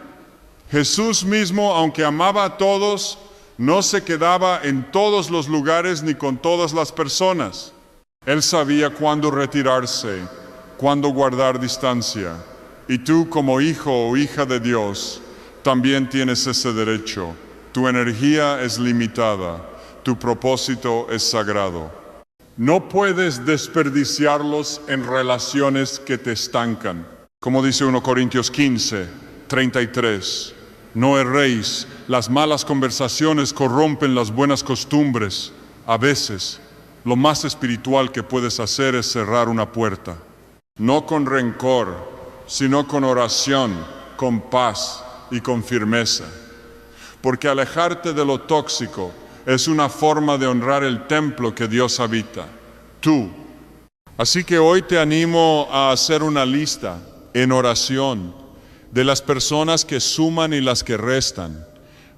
Jesús mismo, aunque amaba a todos, no se quedaba en todos los lugares ni con todas las personas. Él sabía cuándo retirarse, cuándo guardar distancia. Y tú, como hijo o hija de Dios, también tienes ese derecho. Tu energía es limitada, tu propósito es sagrado. No puedes desperdiciarlos en relaciones que te estancan. Como dice 1 Corintios 15, 33. No erréis, las malas conversaciones corrompen las buenas costumbres. A veces, lo más espiritual que puedes hacer es cerrar una puerta. No con rencor, sino con oración, con paz y con firmeza. Porque alejarte de lo tóxico es una forma de honrar el templo que Dios habita, tú. Así que hoy te animo a hacer una lista en oración de las personas que suman y las que restan,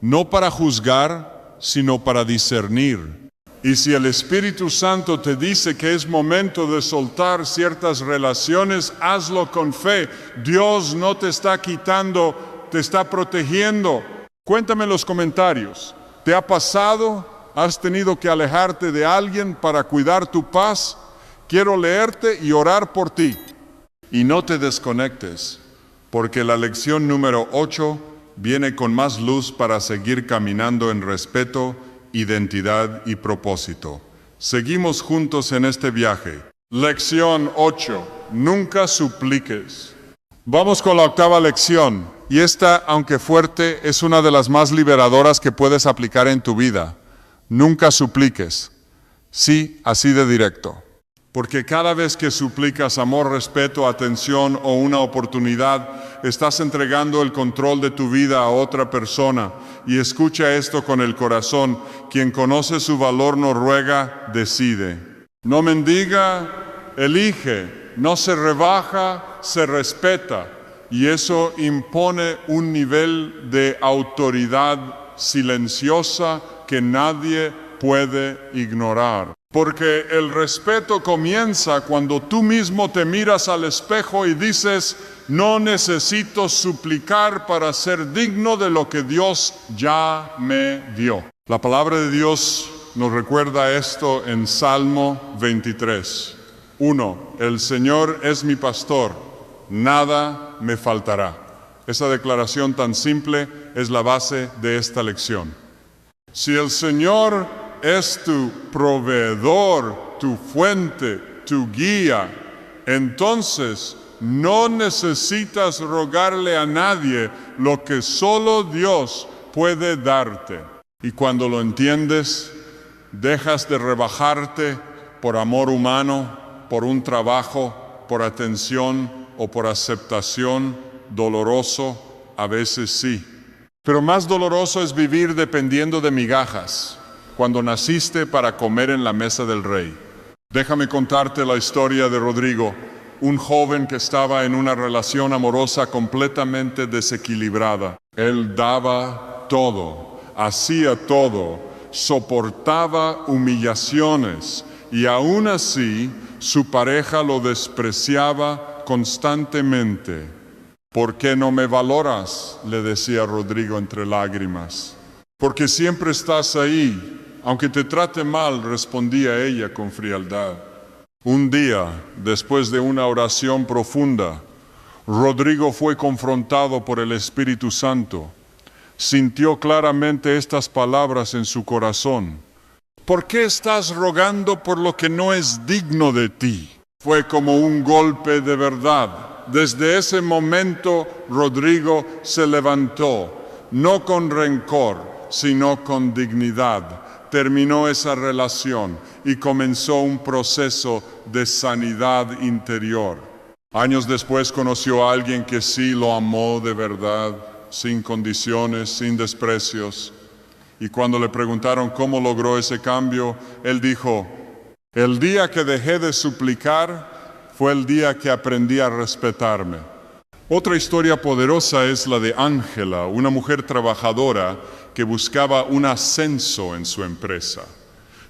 no para juzgar, sino para discernir. Y si el Espíritu Santo te dice que es momento de soltar ciertas relaciones, hazlo con fe. Dios no te está quitando, te está protegiendo. Cuéntame en los comentarios. ¿Te ha pasado? ¿Has tenido que alejarte de alguien para cuidar tu paz? Quiero leerte y orar por ti. Y no te desconectes, porque la lección número 8 viene con más luz para seguir caminando en respeto, identidad y propósito. Seguimos juntos en este viaje. Lección 8. Nunca supliques. Vamos con la octava lección. Y esta, aunque fuerte, es una de las más liberadoras que puedes aplicar en tu vida. Nunca supliques. Sí, así de directo. Porque cada vez que suplicas amor, respeto, atención o una oportunidad, estás entregando el control de tu vida a otra persona. Y escucha esto con el corazón: quien conoce su valor no ruega, decide. No mendiga, elige. No se rebaja, se respeta. Y eso impone un nivel de autoridad silenciosa que nadie puede ignorar. Porque el respeto comienza cuando tú mismo te miras al espejo y dices: no necesito suplicar para ser digno de lo que Dios ya me dio. La palabra de Dios nos recuerda esto en Salmo 23. 1. El Señor es mi pastor, nada me faltará. Esa declaración tan simple es la base de esta lección. Si el Señor es tu proveedor, tu fuente, tu guía, entonces no necesitas rogarle a nadie lo que solo Dios puede darte. Y cuando lo entiendes, dejas de rebajarte por amor humano, por un trabajo, por atención o por aceptación. Doloroso, a veces sí. Pero más doloroso es vivir dependiendo de migajas, cuando naciste para comer en la mesa del rey. Déjame contarte la historia de Rodrigo, un joven que estaba en una relación amorosa completamente desequilibrada. Él daba todo, hacía todo, soportaba humillaciones y aún así su pareja lo despreciaba constantemente. ¿Por qué no me valoras?, le decía Rodrigo entre lágrimas. Porque siempre estás ahí, aunque te trate mal, respondía ella con frialdad. Un día, después de una oración profunda, Rodrigo fue confrontado por el Espíritu Santo. Sintió claramente estas palabras en su corazón: ¿por qué estás rogando por lo que no es digno de ti? Fue como un golpe de verdad. Desde ese momento, Rodrigo se levantó, no con rencor, sino con dignidad. Terminó esa relación y comenzó un proceso de sanidad interior. Años después conoció a alguien que sí lo amó de verdad, sin condiciones, sin desprecios. Y cuando le preguntaron cómo logró ese cambio, él dijo: el día que dejé de suplicar fue el día que aprendí a respetarme. Otra historia poderosa es la de Ángela, una mujer trabajadora que buscaba un ascenso en su empresa.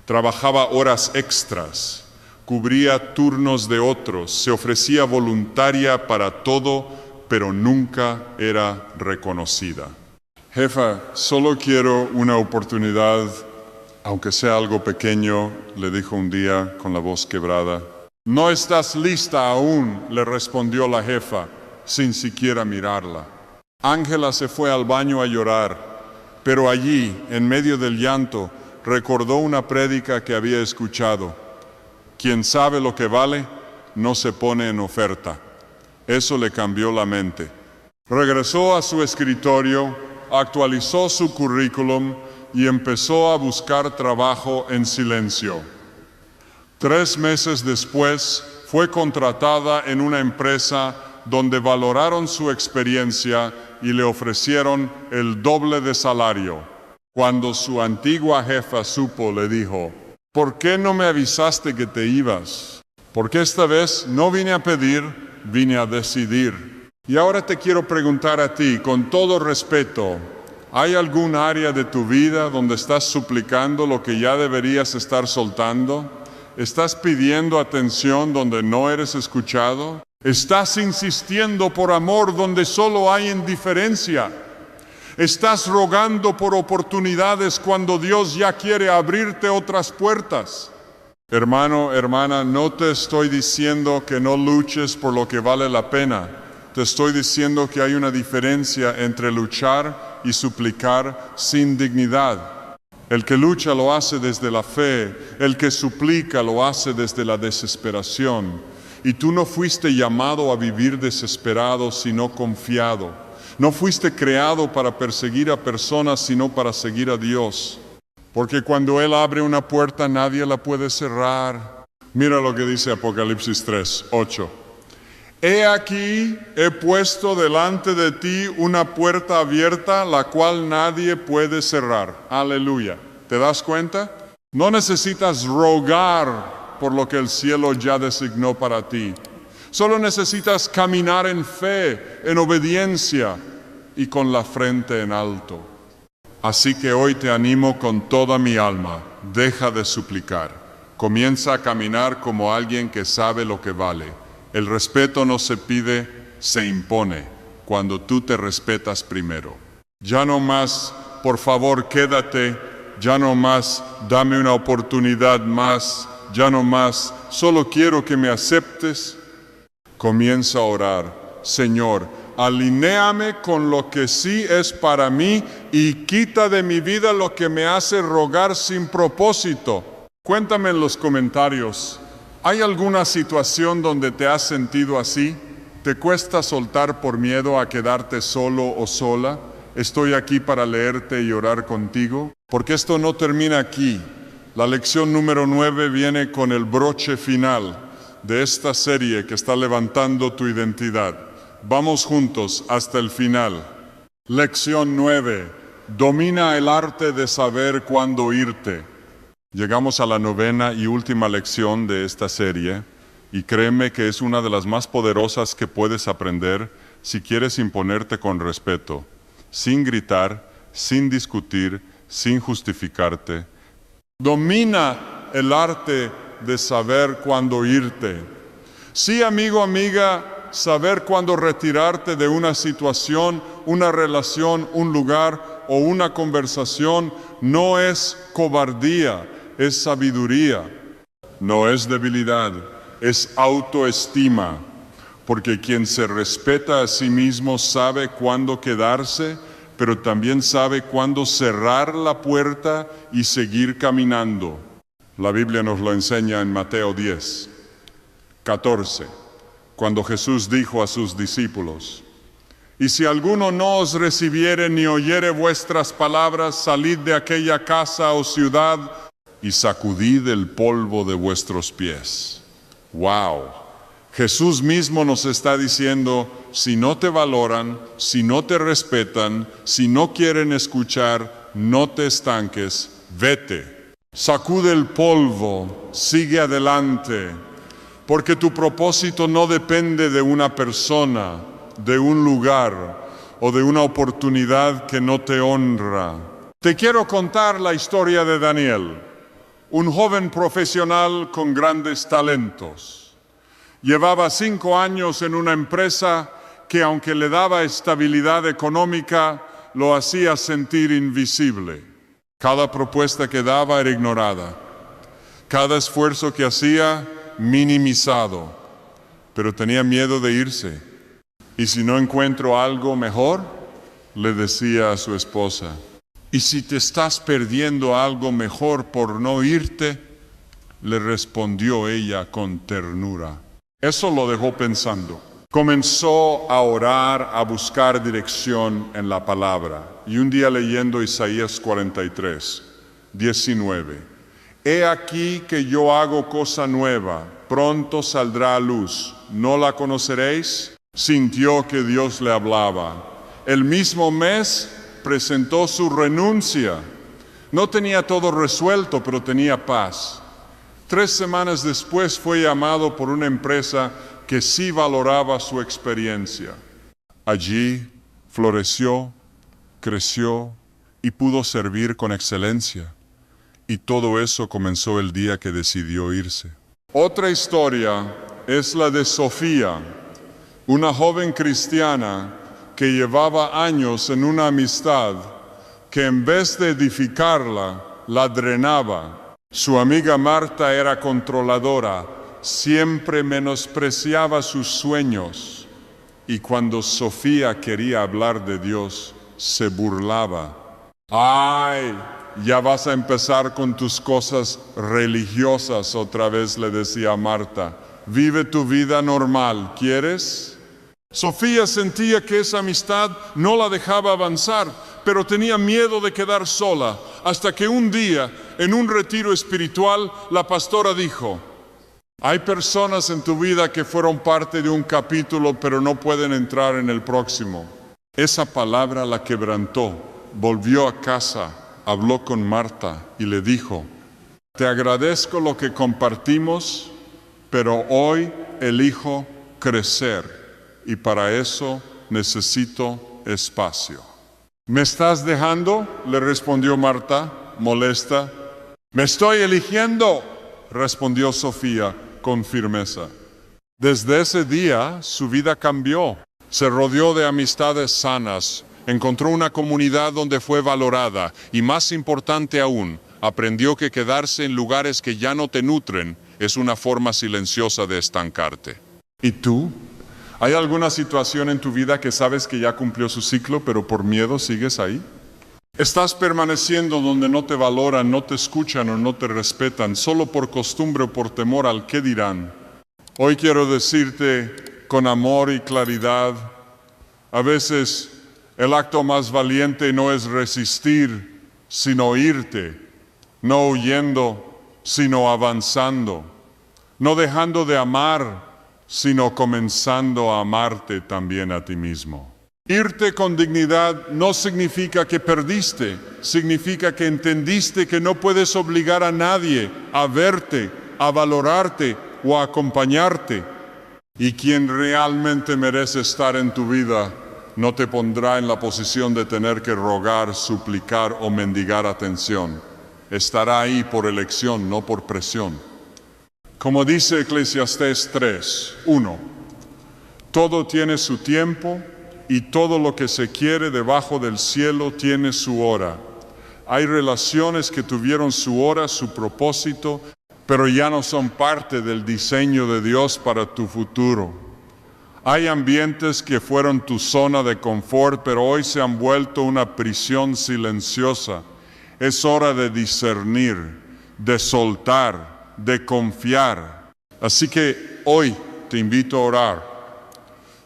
Trabajaba horas extras, cubría turnos de otros, se ofrecía voluntaria para todo, pero nunca era reconocida. Jefa, solo quiero una oportunidad, aunque sea algo pequeño, le dijo un día con la voz quebrada. No estás lista aún, le respondió la jefa, sin siquiera mirarla. Ángela se fue al baño a llorar, pero allí, en medio del llanto, recordó una prédica que había escuchado. Quien sabe lo que vale, no se pone en oferta. Eso le cambió la mente. Regresó a su escritorio, actualizó su currículum y empezó a buscar trabajo en silencio. 3 meses después, fue contratada en una empresa donde valoraron su experiencia y le ofrecieron el doble de salario. Cuando su antigua jefa supo, le dijo: ¿por qué no me avisaste que te ibas? Porque esta vez no vine a pedir, vine a decidir. Y ahora te quiero preguntar a ti, con todo respeto, ¿hay algún área de tu vida donde estás suplicando lo que ya deberías estar soltando? ¿Estás pidiendo atención donde no eres escuchado? ¿Estás insistiendo por amor donde solo hay indiferencia? Estás rogando por oportunidades cuando Dios ya quiere abrirte otras puertas. Hermano, hermana, no te estoy diciendo que no luches por lo que vale la pena. Te estoy diciendo que hay una diferencia entre luchar y suplicar sin dignidad. El que lucha lo hace desde la fe, el que suplica lo hace desde la desesperación. Y tú no fuiste llamado a vivir desesperado, sino confiado. No fuiste creado para perseguir a personas, sino para seguir a Dios. Porque cuando Él abre una puerta, nadie la puede cerrar. Mira lo que dice Apocalipsis 3:8. He aquí, he puesto delante de ti una puerta abierta, la cual nadie puede cerrar. Aleluya. ¿Te das cuenta? No necesitas rogar por lo que el cielo ya designó para ti. Solo necesitas caminar en fe, en obediencia y con la frente en alto. Así que hoy te animo con toda mi alma, deja de suplicar. Comienza a caminar como alguien que sabe lo que vale. El respeto no se pide, se impone, cuando tú te respetas primero. Ya no más, por favor, quédate. Ya no más, dame una oportunidad más. Ya no más, solo quiero que me aceptes. Comienza a orar. Señor, alinéame con lo que sí es para mí y quita de mi vida lo que me hace rogar sin propósito. Cuéntame en los comentarios, ¿hay alguna situación donde te has sentido así? ¿Te cuesta soltar por miedo a quedarte solo o sola? Estoy aquí para leerte y orar contigo, porque esto no termina aquí. La lección número 9 viene con el broche final de esta serie que está levantando tu identidad. Vamos juntos hasta el final. Lección 9. Domina el arte de saber cuándo irte. Llegamos a la 9ª y última lección de esta serie, y créeme que es una de las más poderosas que puedes aprender si quieres imponerte con respeto, sin gritar, sin discutir, sin justificarte. Domina el arte de saber cuándo irte. Sí, amigo, amiga, saber cuándo retirarte de una situación, una relación, un lugar o una conversación no es cobardía, es sabiduría. No es debilidad, es autoestima. Porque quien se respeta a sí mismo sabe cuándo quedarse, pero también sabe cuándo cerrar la puerta y seguir caminando. La Biblia nos lo enseña en Mateo 10:14, cuando Jesús dijo a sus discípulos: y si alguno no os recibiere ni oyere vuestras palabras, salid de aquella casa o ciudad y sacudid el polvo de vuestros pies. ¡Wow! Jesús mismo nos está diciendo, si no te valoran, si no te respetan, si no quieren escuchar, no te estanques, vete. Sacude el polvo, sigue adelante, porque tu propósito no depende de una persona, de un lugar o de una oportunidad que no te honra. Te quiero contar la historia de Daniel, un joven profesional con grandes talentos. Llevaba 5 años en una empresa que, aunque le daba estabilidad económica, lo hacía sentir invisible. Cada propuesta que daba era ignorada. Cada esfuerzo que hacía, minimizado. Pero tenía miedo de irse. Y si no encuentro algo mejor, le decía a su esposa, y si te estás perdiendo algo mejor por no irte, le respondió ella con ternura. Eso lo dejó pensando. Comenzó a orar, a buscar dirección en la palabra. Y un día leyendo Isaías 43:19. He aquí que yo hago cosa nueva, pronto saldrá a luz. ¿No la conoceréis? Sintió que Dios le hablaba. El mismo mes presentó su renuncia. No tenía todo resuelto, pero tenía paz. 3 semanas después fue llamado por una empresa que sí valoraba su experiencia. Allí floreció, creció y pudo servir con excelencia. Y todo eso comenzó el día que decidió irse. Otra historia es la de Sofía, una joven cristiana que llevaba años en una amistad que en vez de edificarla, la drenaba. Su amiga Marta era controladora, siempre menospreciaba sus sueños y cuando Sofía quería hablar de Dios, se burlaba. ¡Ay! Ya vas a empezar con tus cosas religiosas otra vez, le decía Marta. Vive tu vida normal, ¿quieres? Sofía sentía que esa amistad no la dejaba avanzar, pero tenía miedo de quedar sola, hasta que un día, en un retiro espiritual, la pastora dijo: hay personas en tu vida que fueron parte de un capítulo, pero no pueden entrar en el próximo. Esa palabra la quebrantó, volvió a casa, habló con Marta y le dijo: te agradezco lo que compartimos, pero hoy elijo crecer y para eso necesito espacio. ¿Me estás dejando?, le respondió Marta, molesta. «Me estoy eligiendo», respondió Sofía con firmeza. Desde ese día su vida cambió. Se rodeó de amistades sanas, encontró una comunidad donde fue valorada y, más importante aún, aprendió que quedarse en lugares que ya no te nutren es una forma silenciosa de estancarte. ¿Y tú? ¿Hay alguna situación en tu vida que sabes que ya cumplió su ciclo, pero por miedo sigues ahí? ¿Estás permaneciendo donde no te valoran, no te escuchan o no te respetan, solo por costumbre o por temor al qué dirán? Hoy quiero decirte con amor y claridad, a veces el acto más valiente no es resistir, sino irte, no huyendo, sino avanzando, no dejando de amar, sino comenzando a amarte también a ti mismo. Irte con dignidad no significa que perdiste, significa que entendiste que no puedes obligar a nadie a verte, a valorarte o a acompañarte. Y quien realmente merece estar en tu vida no te pondrá en la posición de tener que rogar, suplicar o mendigar atención. Estará ahí por elección, no por presión. Como dice Eclesiastés 3:1, todo tiene su tiempo y todo lo que se quiere debajo del cielo tiene su hora. Hay relaciones que tuvieron su hora, su propósito, pero ya no son parte del diseño de Dios para tu futuro. Hay ambientes que fueron tu zona de confort, pero hoy se han vuelto una prisión silenciosa. Es hora de discernir, de soltar, de confiar. Así que hoy te invito a orar.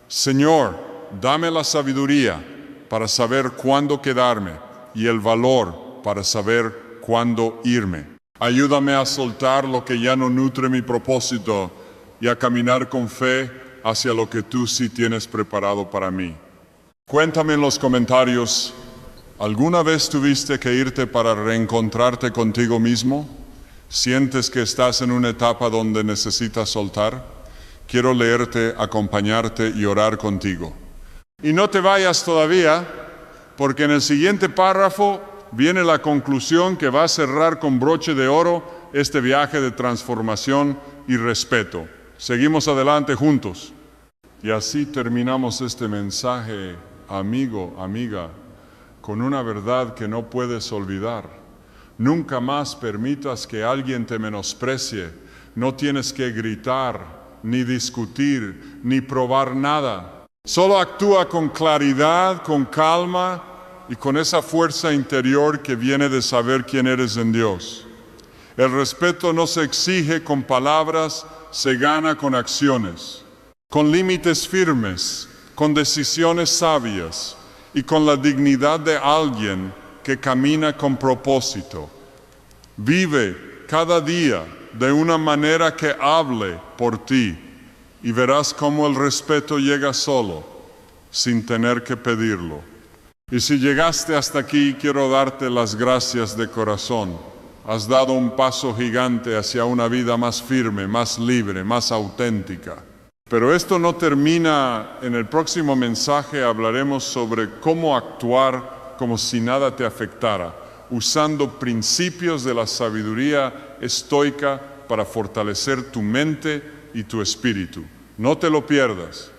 Señor, dame la sabiduría para saber cuándo quedarme y el valor para saber cuándo irme. Ayúdame a soltar lo que ya no nutre mi propósito y a caminar con fe hacia lo que tú sí tienes preparado para mí. Cuéntame en los comentarios, ¿alguna vez tuviste que irte para reencontrarte contigo mismo? ¿Sientes que estás en una etapa donde necesitas soltar? Quiero leerte, acompañarte y orar contigo. Y no te vayas todavía, porque en el siguiente párrafo viene la conclusión que va a cerrar con broche de oro este viaje de transformación y respeto. Seguimos adelante juntos. Y así terminamos este mensaje, amigo, amiga, con una verdad que no puedes olvidar. Nunca más permitas que alguien te menosprecie. No tienes que gritar, ni discutir, ni probar nada. Solo actúa con claridad, con calma y con esa fuerza interior que viene de saber quién eres en Dios. El respeto no se exige con palabras, se gana con acciones, con límites firmes, con decisiones sabias y con la dignidad de alguien que camina con propósito. Vive cada día de una manera que hable por ti y verás cómo el respeto llega solo, sin tener que pedirlo. Y si llegaste hasta aquí, quiero darte las gracias de corazón. Has dado un paso gigante hacia una vida más firme, más libre, más auténtica. Pero esto no termina. En el próximo mensaje hablaremos sobre cómo actuar como si nada te afectara, usando principios de la sabiduría estoica para fortalecer tu mente y tu espíritu. No te lo pierdas.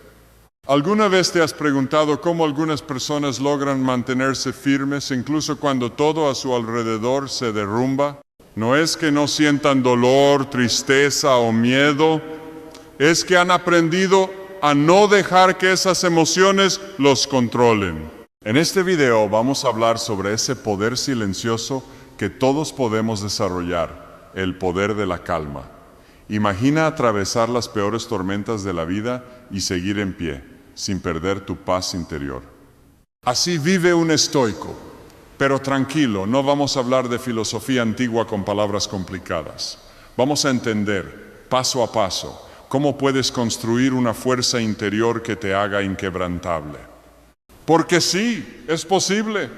¿Alguna vez te has preguntado cómo algunas personas logran mantenerse firmes incluso cuando todo a su alrededor se derrumba? No es que no sientan dolor, tristeza o miedo, es que han aprendido a no dejar que esas emociones los controlen. En este video vamos a hablar sobre ese poder silencioso que todos podemos desarrollar, el poder de la calma. Imagina atravesar las peores tormentas de la vida y seguir en pie, sin perder tu paz interior. Así vive un estoico, pero tranquilo, no vamos a hablar de filosofía antigua con palabras complicadas. Vamos a entender, paso a paso, cómo puedes construir una fuerza interior que te haga inquebrantable. Porque sí, es posible.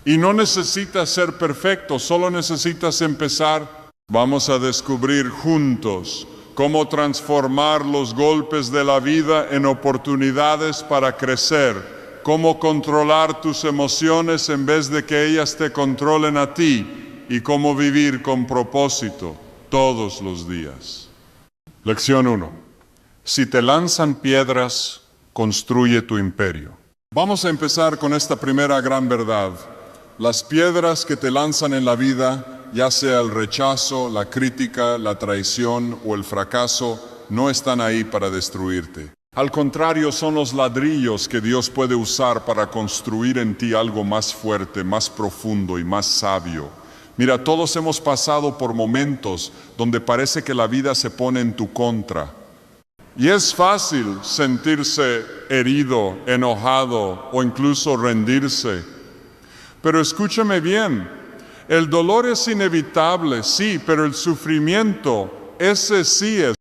Y no necesitas ser perfecto, solo necesitas empezar. Vamos a descubrir juntos cómo transformar los golpes de la vida en oportunidades para crecer, cómo controlar tus emociones en vez de que ellas te controlen a ti y cómo vivir con propósito todos los días. Lección 1. Si te lanzan piedras, construye tu imperio. Vamos a empezar con esta primera gran verdad. Las piedras que te lanzan en la vida, ya sea el rechazo, la crítica, la traición o el fracaso, no están ahí para destruirte. Al contrario, son los ladrillos que Dios puede usar para construir en ti algo más fuerte, más profundo y más sabio. Mira, todos hemos pasado por momentos donde parece que la vida se pone en tu contra. Y es fácil sentirse herido, enojado o incluso rendirse. Pero escúchame bien, el dolor es inevitable, sí, pero el sufrimiento, ese sí es